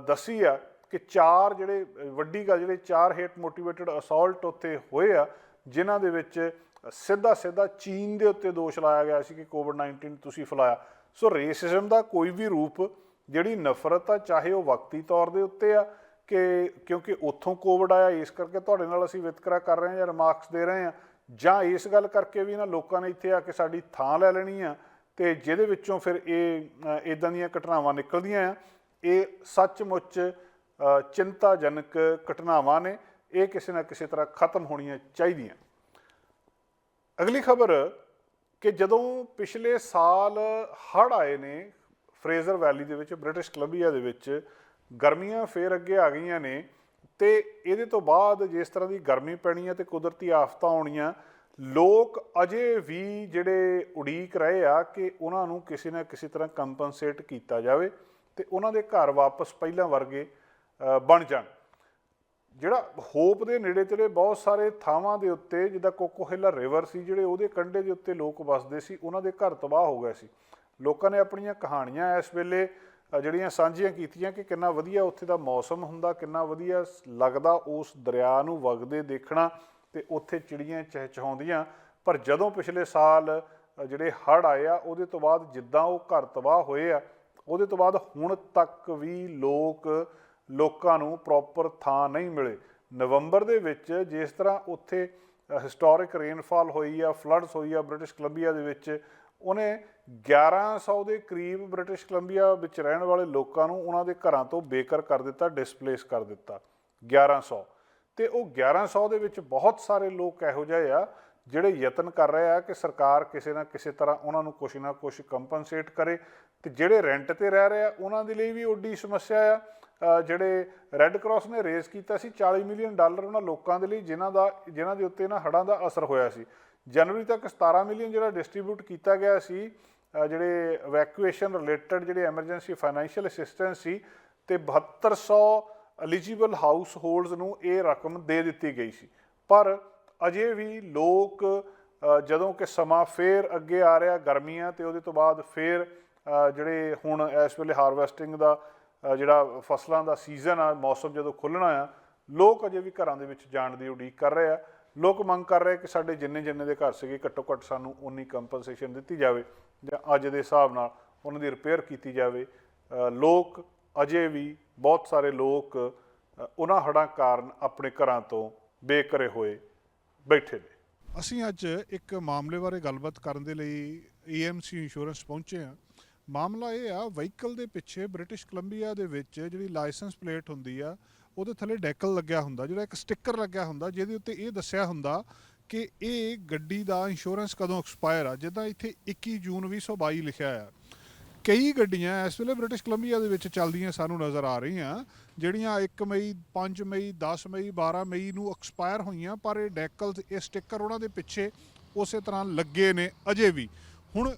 ਦੱਸੀ ਆ ਕਿ 4 ਜਿਹੜੇ ਵੱਡੀ ਗੱਲ ਜਿਹੜੇ 4 ਹੇਟ ਮੋਟੀਵੇਟਡ ਅਸੌਲਟ ਉੱਥੇ ਹੋਏ ਆ, ਜਿਨ੍ਹਾਂ ਦੇ ਵਿੱਚ ਸਿੱਧਾ ਚੀਨ ਦੇ ਉੱਤੇ ਦੋਸ਼ ਲਾਇਆ ਗਿਆ ਸੀ ਕਿ ਕੋਵਿਡ-19 ਤੁਸੀਂ ਫੈਲਾਇਆ। ਸੋ ਰੇਸਿਜ਼ਮ ਦਾ ਕੋਈ ਵੀ ਰੂਪ, ਜਿਹੜੀ ਨਫ਼ਰਤ ਆ, ਚਾਹੇ ਉਹ ਵਕਤੀ ਤੌਰ ਦੇ ਉੱਤੇ ਆ ਕਿ ਕਿਉਂਕਿ ਉੱਥੋਂ ਕੋਵਿਡ ਆਇਆ ਇਸ ਕਰਕੇ ਤੁਹਾਡੇ ਨਾਲ ਅਸੀਂ ਵਿਤਕਰਾ ਕਰ ਰਹੇ ਹਾਂ ਜਾਂ ਰਿਮਾਰਕਸ ਦੇ ਰਹੇ ਹਾਂ, ਜਾਂ ਇਸ ਗੱਲ ਕਰਕੇ ਵੀ ਇਹਨਾਂ ਲੋਕਾਂ ਨੇ ਇੱਥੇ ਆ ਕੇ ਸਾਡੀ ਥਾਂ ਲੈ ਲੈਣੀ ਆ, ਤੇ ਜਿਹਦੇ ਵਿੱਚੋਂ ਫਿਰ ਇਹ ਇੱਦਾਂ ਦੀਆਂ ਘਟਨਾਵਾਂ ਨਿਕਲਦੀਆਂ ਆ। ਇਹ ਸੱਚਮੁੱਚ ਚਿੰਤਾਜਨਕ ਘਟਨਾਵਾਂ ਨੇ, ਇਹ ਕਿਸੇ ਨਾ ਕਿਸੇ ਤਰ੍ਹਾਂ ਖਤਮ ਹੋਣੀਆਂ ਚਾਹੀਦੀਆਂ। ਅਗਲੀ ਖਬਰ ਕਿ ਜਦੋਂ ਪਿਛਲੇ ਸਾਲ ਹੜ੍ਹ ਆਏ ਨੇ ਫਰੇਜ਼ਰ ਵੈਲੀ ਦੇ ਵਿੱਚ, ਬ੍ਰਿਟਿਸ਼ ਕੋਲੰਬੀਆ ਦੇ ਵਿੱਚ, ਗਰਮੀਆਂ ਫੇਰ ਅੱਗੇ ਆ ਗਈਆਂ ਨੇ, ਤੇ ਇਹਦੇ ਤੋਂ ਬਾਅਦ ਜਿਸ ਤਰ੍ਹਾਂ ਦੀ ਗਰਮੀ ਪੈਣੀ ਹੈ ਤੇ ਕੁਦਰਤੀ ਆਫਤਾਂ ਆਉਣੀਆਂ, ਲੋਕ ਅਜੇ ਵੀ ਜਿਹੜੇ ਉਡੀਕ ਰਹੇ ਆ ਕਿ ਉਹਨਾਂ ਨੂੰ ਕਿਸੇ ਨਾ ਕਿਸੇ ਤਰ੍ਹਾਂ ਕੰਪਨਸੇਟ ਕੀਤਾ ਜਾਵੇ ਤੇ ਉਹਨਾਂ ਦੇ ਘਰ ਵਾਪਸ ਪਹਿਲਾਂ ਵਰਗੇ ਬਣ ਜਾਣ। ਜਿਹੜਾ ਹੋਪ ਦੇ ਨੇੜੇ ਤੇੜੇ ਬਹੁਤ ਸਾਰੇ ਥਾਵਾਂ ਦੇ ਉੱਤੇ, ਜਿੱਦਾਂ ਕੋਕੋਹਿਲਾ ਰਿਵਰ ਸੀ, ਜਿਹੜੇ ਉਹਦੇ ਕੰਢੇ ਦੇ ਉੱਤੇ ਲੋਕ ਵਸਦੇ ਸੀ, ਉਹਨਾਂ ਦੇ ਘਰ ਤਬਾਹ ਹੋ ਗਏ ਸੀ। ਲੋਕਾਂ ਨੇ ਆਪਣੀਆਂ ਕਹਾਣੀਆਂ ਇਸ ਵੇਲੇ ਜਿਹੜੀਆਂ ਸਾਂਝੀਆਂ ਕੀਤੀਆਂ ਕਿ ਕਿੰਨਾ ਵਧੀਆ ਉੱਥੇ ਦਾ ਮੌਸਮ ਹੁੰਦਾ, ਕਿੰਨਾ ਵਧੀਆ ਲੱਗਦਾ ਉਸ ਦਰਿਆ ਨੂੰ ਵਗਦੇ ਦੇਖਣਾ, ਤੇ ਉੱਥੇ ਚਿੜੀਆਂ ਚਹਿਚਹਾਉਂਦੀਆਂ। ਪਰ ਜਦੋਂ ਪਿਛਲੇ ਸਾਲ ਜਿਹੜੇ ਹੜ੍ਹ ਆਏ ਆ ਉਹਦੇ ਤੋਂ ਬਾਅਦ ਜਿੱਦਾਂ ਉਹ ਘਰ ਤਬਾਹ ਹੋਏ ਆ, ਉਹਦੇ ਤੋਂ ਬਾਅਦ ਹੁਣ ਤੱਕ ਵੀ ਲੋਕਾਂ ਨੂੰ ਪ੍ਰੋਪਰ ਥਾਂ ਨਹੀਂ ਮਿਲੇ। ਨਵੰਬਰ ਦੇ ਵਿੱਚ ਜਿਸ ਤਰ੍ਹਾਂ ਉੱਥੇ ਹਿਸਟੋਰਿਕ ਰੇਨਫਾਲ ਹੋਈ ਆ, ਫਲੱਡਸ ਹੋਈ ਆ ਬ੍ਰਿਟਿਸ਼ ਕੋਲੰਬੀਆ ਦੇ ਵਿੱਚ, ਉਹਨੇ 1100 ਦੇ ਕਰੀਬ ਬ੍ਰਿਟਿਸ਼ ਕੋਲੰਬੀਆ ਵਿੱਚ ਰਹਿਣ ਵਾਲੇ ਲੋਕਾਂ ਨੂੰ ਉਹਨਾਂ ਦੇ ਘਰਾਂ ਤੋਂ ਬੇਘਰ ਕਰ ਦਿੱਤਾ, ਡਿਸਪਲੇਸ ਕਰ ਦਿੱਤਾ। 1100, ਤੇ ਉਹ 1100 ਦੇ ਵਿੱਚ ਬਹੁਤ ਸਾਰੇ ਲੋਕ ਇਹੋ ਜਿਹੇ ਆ ਜਿਹੜੇ ਯਤਨ ਕਰ ਰਹੇ ਆ ਕਿ ਸਰਕਾਰ ਕਿਸੇ ਨਾ ਕਿਸੇ ਤਰ੍ਹਾਂ ਉਹਨਾਂ ਨੂੰ ਕੁਛ ਨਾ ਕੁਛ ਕੰਪਨਸੇਟ ਕਰੇ, ਤੇ ਜਿਹੜੇ ਰੈਂਟ ਤੇ ਰਹਿ ਰਹੇ ਆ ਉਹਨਾਂ ਦੇ ਲਈ ਵੀ ਓਡੀ ਸਮੱਸਿਆ ਆ। ਜਿਹੜੇ ਰੈੱਡ ਕਰਾਸ ਨੇ ਰੇਜ਼ ਕੀਤਾ ਸੀ $40 ਮਿਲੀਅਨ ਉਹਨਾਂ ਲੋਕਾਂ ਦੇ ਲਈ ਜਿਨ੍ਹਾਂ ਦੇ ਉੱਤੇ ਇਹਨਾਂ ਹੜ੍ਹਾਂ ਦਾ ਅਸਰ ਹੋਇਆ ਸੀ। ਜਨਵਰੀ ਤੱਕ 17 ਮਿਲੀਅਨ ਜਿਹੜਾ ਡਿਸਟਰੀਬਿਊਟ ਕੀਤਾ ਗਿਆ ਸੀ, ਜਿਹੜੇ ਇਵੈਕੂਏਸ਼ਨ ਰਿਲੇਟਡ ਜਿਹੜੇ ਐਮਰਜੈਂਸੀ ਫਾਈਨੈਂਸ਼ੀਅਲ ਅਸਿਸਟੈਂਸ ਸੀ, ਤੇ 7200 ਐਲੀਜੀਬਲ ਹਾਊਸ ਹੋਲਡਸ ਨੂੰ ਇਹ ਰਕਮ ਦੇ ਦਿੱਤੀ ਗਈ ਸੀ। ਪਰ ਅਜੇ ਵੀ ਲੋਕ, ਜਦੋਂ ਕਿ ਸਮਾਂ ਫੇਰ ਅੱਗੇ ਆ ਰਿਹਾ, ਗਰਮੀਆਂ, ਤੇ ਉਹਦੇ ਤੋਂ ਬਾਅਦ ਫੇਰ ਜਿਹੜੇ ਹੁਣ ਇਸ ਵੇਲੇ ਹਾਰਵੈਸਟਿੰਗ ਦਾ ਜਿਹੜਾ ਫਸਲਾਂ ਦਾ ਸੀਜ਼ਨ ਆ, ਮੌਸਮ ਜਦੋਂ ਖੁੱਲ੍ਹਣਾ ਆ, ਲੋਕ ਅਜੇ ਵੀ ਘਰਾਂ ਦੇ ਵਿੱਚ ਜਾਣ ਦੀ ਉਡੀਕ ਕਰ ਰਹੇ ਆ। ਲੋਕ ਮੰਗ ਕਰ ਰਹੇ ਕਿ ਸਾਡੇ ਜਿੰਨੇ ਦੇ ਘਰ ਸੀਗੇ ਘੱਟੋ ਘੱਟ ਸਾਨੂੰ ਉਨੀ ਕੰਪਨਸੇਸ਼ਨ ਦਿੱਤੀ ਜਾਵੇ ਜਾਂ ਅੱਜ ਦੇ ਹਿਸਾਬ ਨਾਲ ਉਹਨਾਂ ਦੀ ਰਿਪੇਅਰ ਕੀਤੀ ਜਾਵੇ। ਲੋਕ ਅਜੇ ਵੀ ਬਹੁਤ ਸਾਰੇ ਲੋਕ ਉਹਨਾਂ ਹੜ੍ਹਾਂ ਕਾਰਨ ਆਪਣੇ ਘਰਾਂ ਤੋਂ ਬੇਘਰੇ ਹੋਏ ਬੈਠੇ ਨੇ। ਅਸੀਂ ਅੱਜ ਇੱਕ ਮਾਮਲੇ ਬਾਰੇ ਗੱਲਬਾਤ ਕਰਨ ਦੇ ਲਈ AMC ਇੰਸ਼ੋਰੈਂਸ ਪਹੁੰਚੇ ਹਾਂ। ਮਾਮਲਾ ਇਹ ਆ, ਵਹੀਕਲ ਦੇ ਪਿੱਛੇ ਬ੍ਰਿਟਿਸ਼ ਕੋਲੰਬੀਆ ਦੇ ਵਿੱਚ ਜਿਹੜੀ ਲਾਇਸੈਂਸ ਪਲੇਟ ਹੁੰਦੀ ਆ ਉਹਦੇ ਥੱਲੇ ਡੈਕਲ ਲੱਗਿਆ ਹੁੰਦਾ, ਜਿਹੜਾ ਇੱਕ ਸਟਿੱਕਰ ਲੱਗਿਆ ਹੁੰਦਾ ਜਿਹਦੇ ਉੱਤੇ ਇਹ ਦੱਸਿਆ ਹੁੰਦਾ ਕਿ ਇਹ ਗੱਡੀ ਦਾ ਇੰਸ਼ੋਰੈਂਸ ਕਦੋਂ ਐਕਸਪਾਇਰ ਆ। ਜਿੱਦਾਂ ਇੱਥੇ 21 ਜੂਨ 2022 ਲਿਖਿਆ ਆ। ਕਈ ਗੱਡੀਆਂ ਇਸ ਵੇਲੇ ਬ੍ਰਿਟਿਸ਼ ਕੋਲੰਬੀਆ ਦੇ ਵਿੱਚ ਚੱਲਦੀਆਂ ਸਾਨੂੰ ਨਜ਼ਰ ਆ ਰਹੀਆਂ ਜਿਹੜੀਆਂ 1 ਮਈ 5 ਮਈ 10 ਮਈ 12 ਮਈ ਨੂੰ ਐਕਸਪਾਇਰ ਹੋਈਆਂ, ਪਰ ਇਹ ਡੈਕਲਸ ਇਹ ਸਟਿੱਕਰ ਉਹਨਾਂ ਦੇ ਪਿੱਛੇ ਉਸੇ ਤਰ੍ਹਾਂ ਲੱਗੇ ਨੇ ਅਜੇ ਵੀ। ਹੁਣ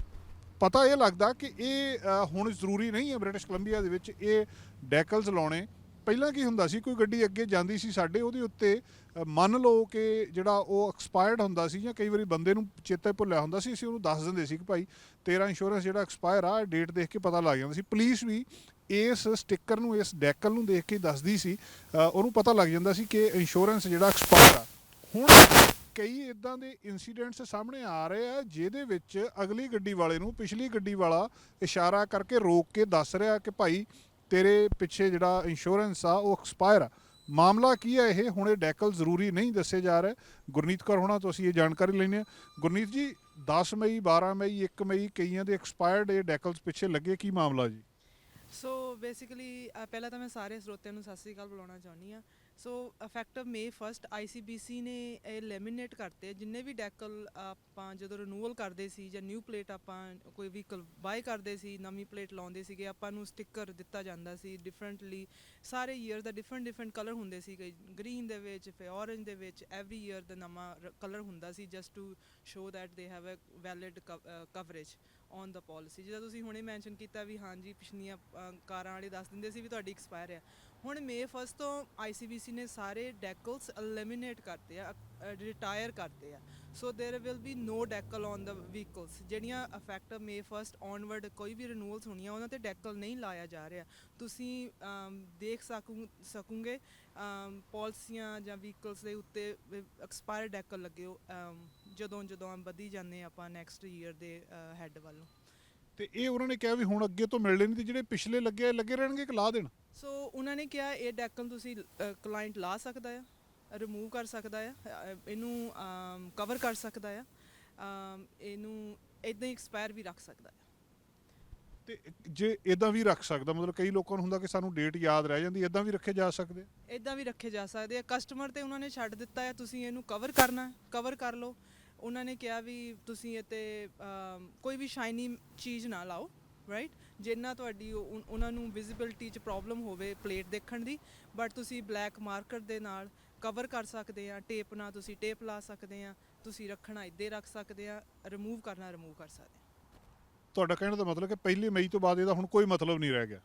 ਪਤਾ ਇਹ ਲੱਗਦਾ ਕਿ ਇਹ ਹੁਣ ਜ਼ਰੂਰੀ ਨਹੀਂ ਹੈ ਬ੍ਰਿਟਿਸ਼ ਕੋਲੰਬੀਆ ਦੇ ਵਿੱਚ ਇਹ ਡੈਕਲਸ ਲਾਉਣੇ। ਪਹਿਲਾਂ ਕੀ ਹੁੰਦਾ ਸੀ, ਕੋਈ ਗੱਡੀ ਅੱਗੇ ਜਾਂਦੀ ਸੀ ਸਾਡੇ, ਉਹਦੇ ਉੱਤੇ ਮੰਨ ਲਓ ਕਿ ਜਿਹੜਾ ਉਹ ਐਕਸਪਾਇਰਡ ਹੁੰਦਾ ਸੀ ਜਾਂ ਕਈ ਵਾਰੀ ਬੰਦੇ ਨੂੰ ਚੇਤਾ ਭੁੱਲਿਆ ਹੁੰਦਾ ਸੀ, ਅਸੀਂ ਉਹਨੂੰ ਦੱਸ ਦਿੰਦੇ ਸੀ ਕਿ ਭਾਈ ਤੇਰਾ ਇੰਸ਼ੋਰੈਂਸ ਜਿਹੜਾ ਐਕਸਪਾਇਰ ਆ, ਡੇਟ ਦੇਖ ਕੇ ਪਤਾ ਲੱਗ ਜਾਂਦਾ ਸੀ। ਪੁਲਿਸ ਵੀ ਇਸ ਸਟਿੱਕਰ ਨੂੰ, ਇਸ ਡੈਕਲ ਨੂੰ ਦੇਖ ਕੇ ਦੱਸਦੀ ਸੀ, ਉਹਨੂੰ ਪਤਾ ਲੱਗ ਜਾਂਦਾ ਸੀ ਕਿ ਇੰਸ਼ੋਰੈਂਸ ਜਿਹੜਾ ਐਕਸਪਾਇਰ ਆ। ਹੁਣ ਕਈ ਇੱਦਾਂ ਦੇ ਇਨਸੀਡੈਂਟਸ ਸਾਹਮਣੇ ਆ ਰਹੇ ਆ ਜਿਹਦੇ ਵਿੱਚ ਅਗਲੀ ਗੱਡੀ ਵਾਲੇ ਨੂੰ ਪਿਛਲੀ ਗੱਡੀ ਵਾਲਾ ਇਸ਼ਾਰਾ ਕਰਕੇ ਰੋਕ ਕੇ ਦੱਸ ਰਿਹਾ ਕਿ ਭਾਈ ਤੇਰੇ ਪਿੱਛੇ ਜਿਹੜਾ ਇੰਸ਼ੋਰੈਂਸ ਆ ਉਹ ਐਕਸਪਾਇਰ ਆ। ਮਾਮਲਾ ਕੀ ਹੈ ਇਹ? ਹੁਣ ਇਹ ਡੈਕਲ ਜ਼ਰੂਰੀ ਨਹੀਂ ਦੱਸੇ ਜਾ ਰਹੇ। ਗੁਰਨੀਤ ਕੌਰ ਹੋਣਾ ਤੋਂ ਅਸੀਂ ਇਹ ਜਾਣਕਾਰੀ ਲੈਂਦੇ ਹਾਂ। ਗੁਰਨੀਤ ਜੀ, 10 ਮਈ 12 ਮਈ 1 ਮਈ ਕਈਆਂ ਦੇ ਐਕਸਪਾਇਰਡ ਇਹ ਡੈਕਲਸ ਪਿੱਛੇ ਲੱਗੇ, ਕੀ ਮਾਮਲਾ ਜੀ? ਸੋ ਬੇਸਿਕਲੀ ਪਹਿਲਾਂ ਤਾਂ ਮੈਂ ਸਾਰੇ ਸਰੋਤਿਆਂ ਨੂੰ ਸਤਿ ਸ਼੍ਰੀ ਅਕਾਲ ਬੁਲਾਉਣਾ ਚਾਹੁੰਦੀ ਹਾਂ। ਸੋ ਇਫੈਕਟਿਵ May 1 ICBC ਨੇ ਇਹ ਲੈਮੀਨੇਟ ਕਰਤੇ ਜਿੰਨੇ ਵੀ ਡੈਕਲ ਆਪਾਂ ਜਦੋਂ ਰਿਨੂਅਲ ਕਰਦੇ ਸੀ ਜਾਂ ਨਿਊ ਪਲੇਟ ਆਪਾਂ ਕੋਈ ਵਹੀਕਲ ਬਾਏ ਕਰਦੇ ਸੀ, ਨਵੀਂ ਪਲੇਟ ਲਾਉਂਦੇ ਸੀਗੇ, ਆਪਾਂ ਨੂੰ ਸਟਿੱਕਰ ਦਿੱਤਾ ਜਾਂਦਾ ਸੀ ਡਿਫਰੈਂਟਲੀ। ਸਾਰੇ ਈਅਰ ਦਾ ਡਿਫਰੈਂਟ ਕਲਰ ਹੁੰਦੇ ਸੀਗੇ, ਗ੍ਰੀਨ ਦੇ ਵਿੱਚ, ਫਿਰ ਔਰੰਜ ਦੇ ਵਿੱਚ, ਐਵਰੀ ਈਅਰ ਦਾ ਨਵਾਂ ਕਲਰ ਹੁੰਦਾ ਸੀ, just to show that they have a valid coverage on the policy. ਜਿੱਦਾਂ ਤੁਸੀਂ ਹੁਣੇ ਮੈਂਸ਼ਨ ਕੀਤਾ ਵੀ ਹਾਂਜੀ ਪਿਛਲੀਆਂ ਕਾਰਾਂ ਵਾਲੇ ਦੱਸ ਦਿੰਦੇ ਸੀ ਵੀ ਤੁਹਾਡੀ ਐਕਸਪਾਇਰ ਆ। ਹੁਣ May 1 ਤੋਂ ICBC ਨੇ ਸਾਰੇ ਡੈਕਲਸ ਐਲੀਮੀਨੇਟ ਕਰਤੇ ਆ, ਰਿਟਾਇਰ ਕਰਤੇ ਆ। So there will be no decal on the vehicles. ਜਿਹੜੀਆਂ ਇਫੈਕਟਿਵ May 1 ਔਨਵਰਡ ਕੋਈ ਵੀ ਰਿਨੂਅਲਸ ਹੋਣੀਆਂ ਉਹਨਾਂ 'ਤੇ ਡੈਕਲ ਨਹੀਂ ਲਾਇਆ ਜਾ ਰਿਹਾ। ਤੁਸੀਂ ਦੇਖ ਸਕੋਗੇ ਪਾਲਿਸੀਆਂ ਜਾਂ ਵਹੀਕਲਸ ਦੇ ਉੱਤੇ ਐਕਸਪਾਇਰ ਡੈਕਲ ਲੱਗੇ ਹੋ ਜਦੋਂ ਵਧੀ ਜਾਂਦੇ ਆਪਾਂ ਨੈਕਸਟ ਈਅਰ ਦੇ ਹੈੱਡ ਵੱਲ ਨੂੰ। ਤੇ ਇਹ ਉਹਨਾਂ ਨੇ ਕਿਹਾ ਵੀ ਹੁਣ ਅੱਗੇ ਤੋਂ ਮਿਲਣੇ ਨਹੀਂ, ਤੇ ਜਿਹੜੇ ਪਿਛਲੇ ਲੱਗੇ ਰਹਿਣਗੇ ਕਿ ਲਾ ਦੇਣ? ਸੋ ਉਹਨਾਂ ਨੇ ਕਿਹਾ ਇਹ ਡੈਕਲ ਤੁਸੀਂ ਕਲਾਇੰਟ ਲਾ ਸਕਦਾ ਆ, ਰਿਮੂਵ ਕਰ ਸਕਦਾ ਆ, ਇਹਨੂੰ ਕਵਰ ਕਰ ਸਕਦਾ ਆ, ਇਹਨੂੰ ਇੱਦਾਂ ਹੀ ਐਕਸਪਾਇਰ ਵੀ ਰੱਖ ਸਕਦਾ ਆ। ਤੇ ਜੇ ਇੱਦਾਂ ਵੀ ਰੱਖ ਸਕਦਾ, ਮਤਲਬ ਕਈ ਲੋਕਾਂ ਨੂੰ ਹੁੰਦਾ ਕਿ ਸਾਨੂੰ ਡੇਟ ਯਾਦ ਰਹਿ ਜਾਂਦੀ, ਇੱਦਾਂ ਵੀ ਰੱਖੇ ਜਾ ਸਕਦੇ? ਇੱਦਾਂ ਵੀ ਰੱਖੇ ਜਾ ਸਕਦੇ ਆ। ਕਸਟਮਰ ਤੇ ਉਹਨਾਂ ਨੇ ਛੱਡ ਦਿੱਤਾ ਹੈ, ਤੁਸੀਂ ਇਹਨੂੰ ਕਵਰ ਕਰਨਾ ਕਵਰ ਕਰ ਲਓ। ਉਹਨਾਂ ਨੇ ਕਿਹਾ ਵੀ ਤੁਸੀਂ ਇਹ 'ਤੇ ਕੋਈ ਵੀ ਸ਼ਾਈਨੀ ਚੀਜ਼ ਨਾ ਲਾਓ, ਰਾਈਟ, ਜਿੰਨਾ ਤੁਹਾਡੀ ਉਹਨਾਂ ਨੂੰ ਵਿਜ਼ਿਬਿਲਿਟੀ 'ਚ ਪ੍ਰੋਬਲਮ ਹੋਵੇ ਪਲੇਟ ਦੇਖਣ ਦੀ, ਬਟ ਤੁਸੀਂ ਬਲੈਕ ਮਾਰਕਰ ਦੇ ਨਾਲ ਕਵਰ ਕਰ ਸਕਦੇ ਆ, ਟੇਪ ਨਾਲ ਤੁਸੀਂ ਟੇਪ ਲਾ ਸਕਦੇ ਆ, ਤੁਸੀਂ ਰੱਖਣਾ ਇੱਦਾਂ ਰੱਖ ਸਕਦੇ ਆ, ਰਿਮੂਵ ਕਰਨਾ ਰਿਮੂਵ ਕਰ ਸਕਦੇ ਆ। ਤੁਹਾਡਾ ਕਹਿਣ ਦਾ ਮਤਲਬ ਕਿ 1 ਮਈ ਤੋਂ ਬਾਅਦ ਇਹਦਾ ਹੁਣ ਕੋਈ ਮਤਲਬ ਨਹੀਂ ਰਹਿ ਗਿਆ?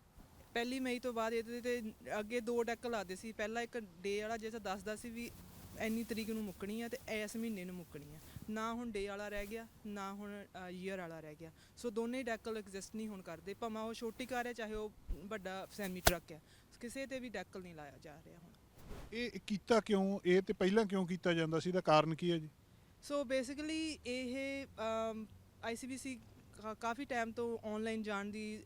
1 ਮਈ ਤੋਂ ਬਾਅਦ ਇਹਦੇ 'ਤੇ ਅੱਗੇ 2 ਡੈਕਲ ਆਉਂਦੇ ਸੀ। ਪਹਿਲਾਂ ਇੱਕ ਡੇ ਵਾਲਾ ਜਿਹਾ ਦੱਸਦਾ ਸੀ ਵੀ ਇੰਨੀ ਤਰੀਕ ਨੂੰ ਮੁੱਕਣੀ ਆ ਤੇ ਇਸ ਮਹੀਨੇ ਨੂੰ ਮੁੱਕਣੀ ਆ, ਨਾ ਹੁਣ ਡੇ ਵਾਲਾ ਰਹਿ ਗਿਆ ਨਾ ਹੁਣ ਈਅਰ ਵਾਲਾ ਰਹਿ ਗਿਆ। ਸੋ ਦੋਨੇ ਡੈਕਲ ਐਗਜ਼ਿਸਟ ਨਹੀਂ ਹੁਣ ਕਰਦੇ, ਭਾਵੇਂ ਉਹ ਛੋਟੀ ਕਾਰ ਹੈ ਚਾਹੇ ਉਹ ਵੱਡਾ ਸੈਮੀ ਟਰੱਕ ਹੈ, ਕਿਸੇ 'ਤੇ ਵੀ ਡੈਕਲ ਨਹੀਂ ਲਾਇਆ ਜਾ ਰਿਹਾ ਹੁਣ। ਇਹ ਕੀਤਾ ਕਿਉਂ? ਇਹ ਤੇ ਪਹਿਲਾਂ ਕਿਉਂ ਕੀਤਾ ਜਾਂਦਾ ਸੀ? ਇਹਦਾ ਕਾਰਨ ਕੀ ਹੈ ਜੀ? ਸੋ ਬੇਸਿਕਲੀ ਇਹ ICBC ਕਾਫੀ ਟਾਈਮ ਤੋਂ ਆਨਲਾਈਨ ਜਾਣ ਦੀ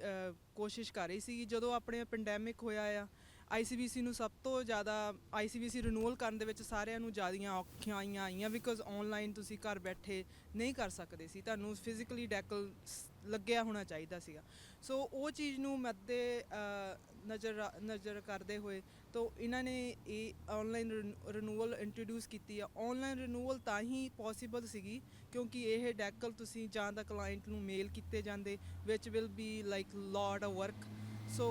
ਕੋਸ਼ਿਸ਼ ਕਰ ਰਹੀ ਸੀ। ਜਦੋਂ ਆਪਣੇ ਪੈਂਡੈਮਿਕ ਹੋਇਆ ਆ, ICBC ਨੂੰ ਸਭ ਤੋਂ ਜ਼ਿਆਦਾ ICBC ਰਿਨੂਅਲ ਕਰਨ ਦੇ ਵਿੱਚ ਸਾਰਿਆਂ ਨੂੰ ਜ਼ਿਆਦੀਆਂ ਔਖੀਆਂ ਆਈਆਂ, ਬਿਕੋਜ਼ ਆਨਲਾਈਨ ਤੁਸੀਂ ਘਰ ਬੈਠੇ ਨਹੀਂ ਕਰ ਸਕਦੇ ਸੀ, ਤੁਹਾਨੂੰ ਫਿਜ਼ੀਕਲੀ ਡੈਕਲ ਲੱਗਿਆ ਹੋਣਾ ਚਾਹੀਦਾ ਸੀਗਾ। ਸੋ ਉਹ ਚੀਜ਼ ਨੂੰ ਮੱਦੇ ਨਜ਼ਰ ਕਰਦੇ ਹੋਏ ਤਾਂ ਇਹਨਾਂ ਨੇ ਇਹ ਆਨਲਾਈਨ ਰਿਨੂਅਲ ਇੰਟਰੋਡਿਊਸ ਕੀਤੀ ਆ। ਆਨਲਾਈਨ ਰਿਨੂਅਲ ਤਾਂ ਹੀ ਪੋਸੀਬਲ ਸੀਗੀ ਕਿਉਂਕਿ ਇਹ ਡੈਕਲ ਤੁਸੀਂ ਜਾਂ ਤਾਂ ਕਲਾਇੰਟ ਨੂੰ ਮੇਲ ਕੀਤੇ ਜਾਂਦੇ, which will be like lot of work. So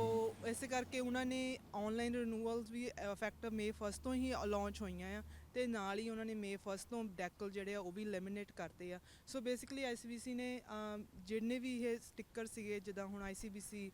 ਇਸੇ ਕਰਕੇ ਉਹਨਾਂ ਨੇ ਆਨਲਾਈਨ ਰਿਨੂਅਲਸ ਵੀ ਇਫੈਕਟਿਵ May 1 ਤੋਂ ਹੀ ਲਾਂਚ ਹੋਈਆਂ ਆ, ਅਤੇ ਨਾਲ ਹੀ ਉਹਨਾਂ ਨੇ May 1 ਤੋਂ ਡੈਕਲ ਜਿਹੜੇ ਆ ਉਹ ਵੀ ਲੈਮੀਨੇਟ ਕਰਤੇ ਆ। ਸੋ ਬੇਸਿਕਲੀ ICBC ਨੇ ਜਿੰਨੇ ਵੀ ਇਹ ਸਟਿੱਕਰ ਸੀਗੇ, ਜਿੱਦਾਂ ਹੁਣ ICBC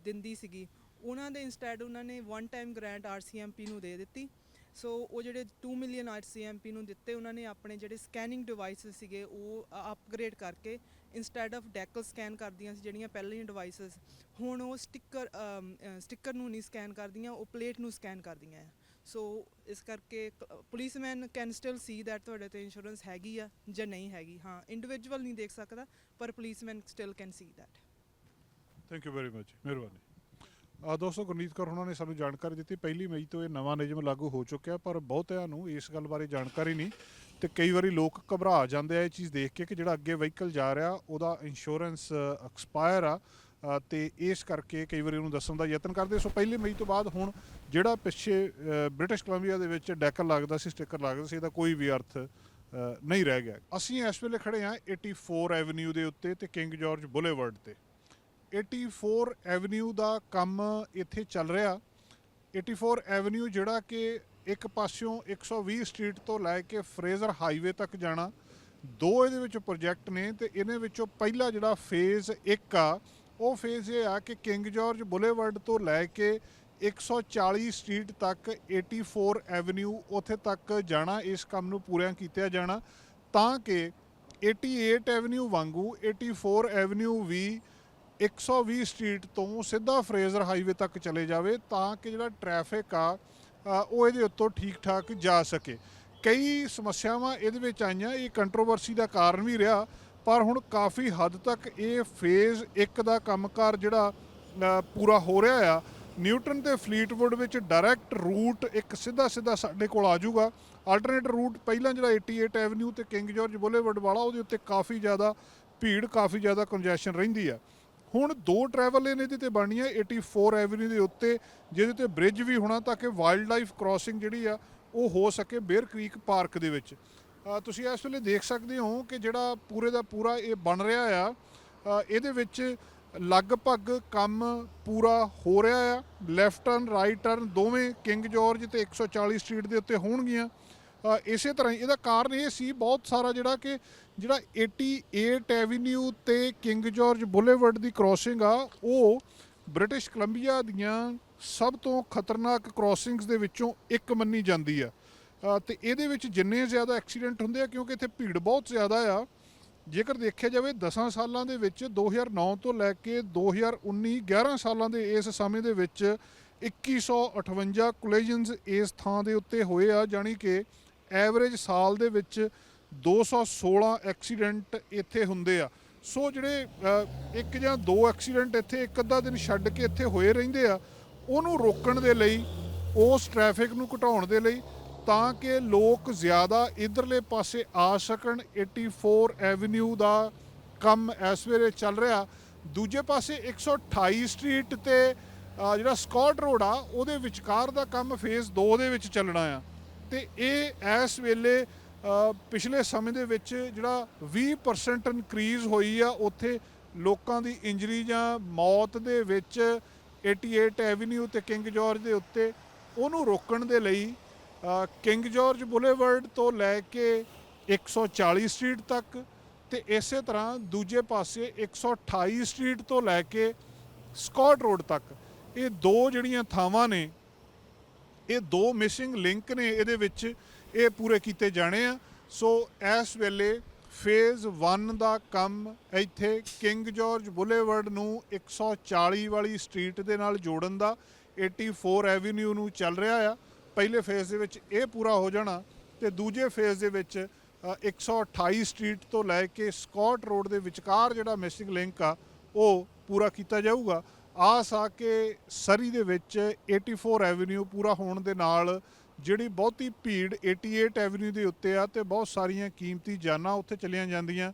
ਦਿੰਦੀ ਸੀਗੀ, ਉਹਨਾਂ ਦੇ ਇੰਸਟੈਡ ਉਹਨਾਂ ਨੇ 1 ਟਾਈਮ ਗ੍ਰਾਂਟ RCMP ਨੂੰ ਦੇ ਦਿੱਤੀ। ਸੋ ਉਹ ਜਿਹੜੇ 2 ਮਿਲੀਅਨ RCMP ਨੂੰ ਦਿੱਤੇ, ਉਹਨਾਂ ਨੇ ਆਪਣੇ ਜਿਹੜੇ ਸਕੈਨਿੰਗ ਡਿਵਾਈਸਿਸ ਸੀਗੇ ਉਹ ਅਪਗ੍ਰੇਡ ਕਰਕੇ ਇੰਸਟੈਡ ਆਫ ਡੈਕਲ ਸਕੈਨ ਕਰਦੀਆਂ ਸੀ ਜਿਹੜੀਆਂ ਪਹਿਲੀਆਂ ਡਿਵਾਈਸਿਸ, ਹੁਣ ਉਹ ਸਟਿੱਕਰ ਨੂੰ ਨਹੀਂ ਸਕੈਨ ਕਰਦੀਆਂ, ਉਹ ਪਲੇਟ ਨੂੰ ਸਕੈਨ ਕਰਦੀਆਂ ਆ। ਸੋ ਇਸ ਕਰਕੇ policeman can still C that ਤੁਹਾਡੇ 'ਤੇ ਇੰਸ਼ੋਰੈਂਸ ਹੈਗੀ ਆ ਜਾਂ ਨਹੀਂ ਹੈਗੀ। ਹਾਂ, ਇੰਡੀਵਿਜੂਅਲ ਨਹੀਂ ਦੇਖ ਸਕਦਾ, ਪਰ policeman still can see that. Thank you very much, ਮਿਹਰਬਾਨੀ। ਦੋਸਤੋ ਗੁਰਨੀਤ ਕੌਰ ਉਹਨਾਂ ਨੇ ਸਾਨੂੰ ਜਾਣਕਾਰੀ ਦਿੱਤੀ 1 ਮਈ ਤੋਂ ਇਹ ਨਵਾਂ ਨਿਯਮ ਲਾਗੂ ਹੋ ਚੁੱਕਿਆ, ਪਰ ਬਹੁਤਿਆਂ ਨੂੰ ਇਸ ਗੱਲ ਬਾਰੇ ਜਾਣਕਾਰੀ ਨਹੀਂ ਤੇ ਕਈ ਵਾਰੀ ਲੋਕ ਘਬਰਾ ਜਾਂਦੇ ਆ ਇਹ ਚੀਜ਼ ਦੇਖ ਕੇ ਕਿ ਜਿਹੜਾ ਅੱਗੇ ਵਹੀਕਲ ਜਾ ਰਿਹਾ ਉਹਦਾ ਇੰਸ਼ੋਰੈਂਸ ਐਕਸਪਾਇਰ ਆ ਤੇ ਇਸ ਕਰਕੇ ਕਈ ਵਾਰੀ ਉਹਨੂੰ ਦੱਸਣ ਦਾ ਯਤਨ ਕਰਦੇ। ਸੋ 1 ਮਈ ਤੋਂ ਬਾਅਦ ਹੁਣ ਜਿਹੜਾ ਪਿੱਛੇ ਬ੍ਰਿਟਿਸ਼ ਕੋਲੰਬੀਆ ਦੇ ਵਿੱਚ ਡੈਕਲ ਲੱਗਦਾ ਸੀ, ਸਟਿੱਕਰ ਲੱਗਦਾ ਸੀ, ਇਹਦਾ ਕੋਈ ਵੀ ਅਰਥ ਨਹੀਂ ਰਹਿ ਗਿਆ। ਅਸੀਂ ਇਸ ਵੇਲੇ ਖੜੇ ਹਾਂ 84 ਐਵਨਿਊ ਦੇ ਉੱਤੇ ਤੇ ਕਿੰਗ ਜਾਰਜ ਬੁਲੇਵਰਡ ਤੇ। 84 ਐਵਨਿਊ ਦਾ ਕੰਮ ਇੱਥੇ ਚੱਲ ਰਿਹਾ। 84 ਐਵਨਿਊ ਜਿਹੜਾ ਕਿ ਇੱਕ ਪਾਸਿਓਂ 120 ਸਟਰੀਟ ਤੋਂ ਲੈ ਕੇ ਫਰੇਜ਼ਰ ਹਾਈਵੇ ਤੱਕ ਜਾਣਾ, ਦੋ ਇਹਦੇ ਵਿੱਚ ਪ੍ਰੋਜੈਕਟ ਨੇ ਤੇ ਇਹਨਾਂ ਵਿੱਚੋਂ ਪਹਿਲਾ ਜਿਹੜਾ ਫੇਜ਼ 1 ਆ ਉਹ ਫੇਜ਼ ਇਹ ਆ ਕਿ ਕਿੰਗ ਜਾਰਜ ਬੁਲੇਵਰਡ ਤੋਂ ਲੈ ਕੇ 140 ਸਟਰੀਟ ਤੱਕ 84 ਐਵਨਿਊ ਉੱਥੇ ਤੱਕ ਜਾਣਾ, ਇਸ ਕੰਮ ਨੂੰ ਪੂਰਾ ਕੀਤਾ ਜਾਣਾ ਤਾਂ ਕਿ 88 ਐਵਨਿਊ ਵਾਂਗੂ 84 ਐਵਨਿਊ ਵੀ 120 ਸਟਰੀਟ ਤੋਂ ਸਿੱਧਾ ਫਰੇਜ਼ਰ ਹਾਈਵੇ ਤੱਕ ਚਲੇ ਜਾਵੇ ਤਾਂ ਕਿ ਜਿਹੜਾ ਟ੍ਰੈਫਿਕ ਆ ਉਹ ਇਹਦੇ ਉੱਤੋਂ ਠੀਕ ਠਾਕ ਜਾ ਸਕੇ। ਕਈ ਸਮੱਸਿਆਵਾਂ ਇਹਦੇ ਵਿੱਚ ਆਈਆਂ, ਇਹ ਕੰਟਰੋਵਰਸੀ ਦਾ ਕਾਰਨ ਵੀ ਰਿਹਾ, ਪਰ ਹੁਣ ਕਾਫੀ ਹੱਦ ਤੱਕ ਇਹ ਫੇਜ਼ 1 ਦਾ ਕੰਮਕਾਰ ਜਿਹੜਾ ਪੂਰਾ ਹੋ ਰਿਹਾ ਆ। ਨਿਊਟਨ ਤੇ ਫਲੀਟਵੁੱਡ ਵਿੱਚ ਡਾਇਰੈਕਟ ਰੂਟ ਇੱਕ ਸਿੱਧਾ ਸਾਡੇ ਕੋਲ ਆ ਜਾਊਗਾ। ਆਲਟਰਨੇਟ ਰੂਟ ਪਹਿਲਾਂ ਜਿਹੜਾ 88 ਐਵਨਿਊ ਤੇ ਕਿੰਗ ਜਾਰਜ ਬੁਲੇਵਰਡ ਵਾਲਾ ਉਹਦੇ ਉੱਤੇ ਕਾਫੀ ਜ਼ਿਆਦਾ ਭੀੜ, ਕਾਫੀ ਜ਼ਿਆਦਾ ਕੰਜੈਸ਼ਨ ਰਹਿੰਦੀ ਆ। ਹੁਣ ਦੋ ਟਰੈਵਲ ਲੇਨ ਇਹਦੇ ਤੇ ਬਣਨੀਆਂ 84 ਐਵਨਿਊ ਦੇ ਉੱਤੇ, ਜਿਹਦੇ ਤੇ ਬ੍ਰਿਜ ਵੀ ਹੋਣਾ ਤਾਂ ਕਿ ਵਾਈਲਡ ਲਾਈਫ ਕ੍ਰਾਸਿੰਗ ਜਿਹੜੀ ਆ ਉਹ ਹੋ ਸਕੇ ਬੇਅਰ ਕ੍ਰੀਕ ਪਾਰਕ ਦੇ ਵਿੱਚ। ਤੁਸੀਂ ਇਸ ਵੇਲੇ ਦੇਖ ਸਕਦੇ ਹੋ ਕਿ ਜਿਹੜਾ ਪੂਰੇ ਦਾ ਪੂਰਾ ਇਹ ਬਣ ਰਿਹਾ ਆ, ਇਹਦੇ ਵਿੱਚ ਲਗਭਗ ਕੰਮ ਪੂਰਾ ਹੋ ਰਿਹਾ ਆ। ਲੈਫਟ ਟਰਨ, ਰਾਈਟ ਟਰਨ ਦੋਵੇਂ ਕਿੰਗ ਜਾਰਜ ਤੇ 140 ਸਟਰੀਟ ਦੇ ਉੱਤੇ ਹੋਣਗੀਆਂ। ਇਸੇ ਤਰ੍ਹਾਂ ਹੀ ਇਹਦਾ ਕਾਰਨ ਇਹ ਸੀ ਬਹੁਤ ਸਾਰਾ ਜਿਹੜਾ 88 ਐਵਨਿਊ ਤੇ ਕਿੰਗ ਜਾਰਜ ਬੁਲੇਵਰਡ ਦੀ ਕ੍ਰਾਸਿੰਗ ਆ ਉਹ ਬ੍ਰਿਟਿਸ਼ ਕੋਲੰਬੀਆ ਦੀਆਂ ਸਭ ਤੋਂ ਖਤਰਨਾਕ ਕ੍ਰਾਸਿੰਗਸ ਦੇ ਵਿੱਚੋਂ ਇੱਕ ਮੰਨੀ ਜਾਂਦੀ ਆ ਤੇ ਇਹਦੇ ਵਿੱਚ ਜਿੰਨੇ ਜ਼ਿਆਦਾ ਐਕਸੀਡੈਂਟ ਹੁੰਦੇ ਆ ਕਿਉਂਕਿ ਇੱਥੇ ਭੀੜ ਬਹੁਤ ਜ਼ਿਆਦਾ ਆ। ਜੇਕਰ ਦੇਖਿਆ ਜਾਵੇ 10 ਸਾਲਾਂ ਦੇ ਵਿੱਚ 2009 ਤੋਂ ਲੈ ਕੇ 2019 11 ਸਾਲਾਂ ਦੇ ਇਸ ਸਮੇਂ ਦੇ ਵਿੱਚ 2158 ਕੋਲੀਜਨਸ ਇਸ ਥਾਂ ਦੇ ਉੱਤੇ ਹੋਏ ਆ, ਜਾਣੀ ਕਿ ਐਵਰੇਜ ਸਾਲ ਦੇ ਵਿੱਚ 216 ਐਕਸੀਡੈਂਟ ਇੱਥੇ ਹੁੰਦੇ ਆ। ਸੋ ਜਿਹੜੇ ਇੱਕ ਜਾਂ ਦੋ ਐਕਸੀਡੈਂਟ ਇੱਥੇ ਇੱਕ ਅੱਧਾ ਦਿਨ ਛੱਡ ਕੇ ਇੱਥੇ ਹੋਏ ਰਹਿੰਦੇ ਆ, ਉਹਨੂੰ ਰੋਕਣ ਦੇ ਲਈ, ਉਸ ਟ੍ਰੈਫਿਕ ਨੂੰ ਘਟਾਉਣ ਦੇ ਲਈ ਤਾਂ ਕਿ ਲੋਕ ਜ਼ਿਆਦਾ ਇੱਧਰਲੇ ਪਾਸੇ ਆ ਸਕਣ। 84 ਐਵਨਿਊ ਦਾ ਕੰਮ ਇਸ ਵੇਲੇ ਚੱਲ ਰਿਹਾ। ਦੂਜੇ ਪਾਸੇ 128 ਸਟਰੀਟ ਤੇ ਜਿਹੜਾ ਸਕਾਟ ਰੋਡ ਆ ਉਹਦੇ ਵਿਚਕਾਰ ਦਾ ਕੰਮ ਫੇਜ਼ 2 ਦੇ ਵਿੱਚ ਚੱਲਣਾ ਆ ਤੇ ਇਹ ਇਸ ਵੇਲੇ ਪਿਛਲੇ ਸਮੇਂ ਦੇ ਵਿੱਚ ਜਿਹੜਾ 20% ਇਨਕਰੀਜ਼ ਹੋਈ ਆ ਉੱਥੇ ਲੋਕਾਂ ਦੀ ਇੰਜਰੀ ਜਾਂ ਮੌਤ ਦੇ ਵਿੱਚ 88 ਐਵਨਿਊ ਤੇ ਕਿੰਗ ਜਾਰਜ ਦੇ ਉੱਤੇ। ਉਹਨੂੰ ਰੋਕਣ ਦੇ ਲਈ ਕਿੰਗ ਜਾਰਜ ਬੁਲੇਵਰਡ ਤੋਂ ਲੈ ਕੇ 140 ਸਟਰੀਟ ਤੱਕ ਤੇ ਇਸੇ ਤਰ੍ਹਾਂ ਦੂਜੇ ਪਾਸੇ 128 ਸਟਰੀਟ ਤੋਂ ਲੈ ਕੇ ਸਕਾਟ ਰੋਡ ਤੱਕ, ਇਹ ਦੋ ਜਿਹੜੀਆਂ ਥਾਵਾਂ ਨੇ, ਇਹ ਦੋ ਮਿਸਿੰਗ ਲਿੰਕ ਨੇ ਇਹਦੇ ਵਿੱਚ, ਇਹ ਪੂਰੇ ਕੀਤੇ ਜਾਣੇ ਆ। ਸੋ ਇਸ ਵੇਲੇ ਫੇਜ਼ 1 ਦਾ ਕੰਮ ਇੱਥੇ ਕਿੰਗ ਜਾਰਜ ਬੁਲੇਵਰਡ ਨੂੰ 140 ਵਾਲੀ ਸਟਰੀਟ ਦੇ ਨਾਲ ਜੋੜਨ ਦਾ 84 ਐਵਨਿਊ ਨੂੰ ਚੱਲ ਰਿਹਾ ਆ। ਪਹਿਲੇ ਫੇਜ਼ ਦੇ ਵਿੱਚ ਇਹ ਪੂਰਾ ਹੋ ਜਾਣਾ ਤੇ ਦੂਜੇ ਫੇਜ਼ ਦੇ ਵਿੱਚ 128 ਸਟਰੀਟ ਤੋਂ ਲੈ ਕੇ ਸਕਾਟ ਰੋਡ ਦੇ ਵਿਚਕਾਰ ਜਿਹੜਾ ਮਿਸਿੰਗ ਲਿੰਕ ਆ ਉਹ ਪੂਰਾ ਕੀਤਾ ਜਾਊਗਾ। ਆਸ ਆ ਕਿ ਸਰੀ ਦੇ ਵਿੱਚ 84 ਐਵਨਿਊ ਪੂਰਾ ਹੋਣ ਦੇ ਨਾਲ ਜਿਹੜੀ ਬਹੁਤੀ ਭੀੜ 88 ਐਵਨਿਊ ਦੇ ਉੱਤੇ ਆ ਤੇ ਬਹੁਤ ਸਾਰੀਆਂ ਕੀਮਤੀ ਜਾਨਾਂ ਉੱਥੇ ਚਲੀਆਂ ਜਾਂਦੀਆਂ,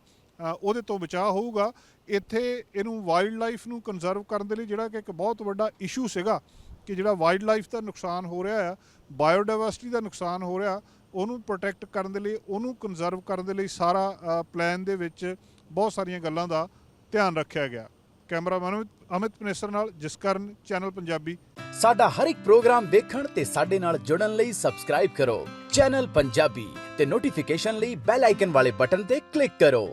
ਉਹਦੇ ਤੋਂ ਬਚਾਅ ਹੋਊਗਾ। ਇੱਥੇ ਇਹਨੂੰ ਵਾਈਲਡ ਲਾਈਫ ਨੂੰ ਕੰਜ਼ਰਵ ਕਰਨ ਦੇ ਲਈ ਜਿਹੜਾ ਕਿ ਇੱਕ ਬਹੁਤ ਵੱਡਾ ਇਸ਼ੂ ਸੀਗਾ ਕਿ ਜਿਹੜਾ ਵਾਈਲਡ ਲਾਈਫ ਦਾ ਨੁਕਸਾਨ ਹੋ ਰਿਹਾ ਆ, ਬਾਇਓਡਾਇਵਰਸਿਟੀ ਦਾ ਨੁਕਸਾਨ ਹੋ ਰਿਹਾ, ਉਹਨੂੰ ਪ੍ਰੋਟੈਕਟ ਕਰਨ ਦੇ ਲਈ, ਉਹਨੂੰ ਕੰਜ਼ਰਵ ਕਰਨ ਦੇ ਲਈ ਸਾਰਾ ਪਲਾਨ ਦੇ ਵਿੱਚ ਬਹੁਤ ਸਾਰੀਆਂ ਗੱਲਾਂ ਦਾ ਧਿਆਨ ਰੱਖਿਆ ਗਿਆ। ਕੈਮਰਾਮੈਨ ਅਮਿਤ ਪਨੇਸਰ ਨਾਲ ਜਸਕਰਨ, ਚੈਨਲ ਪੰਜਾਬੀ। ਸਾਡਾ ਹਰ ਇੱਕ ਪ੍ਰੋਗਰਾਮ ਦੇਖਣ ਤੇ ਸਾਡੇ ਨਾਲ ਜੁੜਨ ਲਈ ਸਬਸਕ੍ਰਾਈਬ ਕਰੋ ਚੈਨਲ ਪੰਜਾਬੀ ਤੇ ਨੋਟੀਫਿਕੇਸ਼ਨ ਲਈ ਬੈਲ ਆਈਕਨ ਵਾਲੇ ਬਟਨ ਤੇ ਕਲਿੱਕ ਕਰੋ।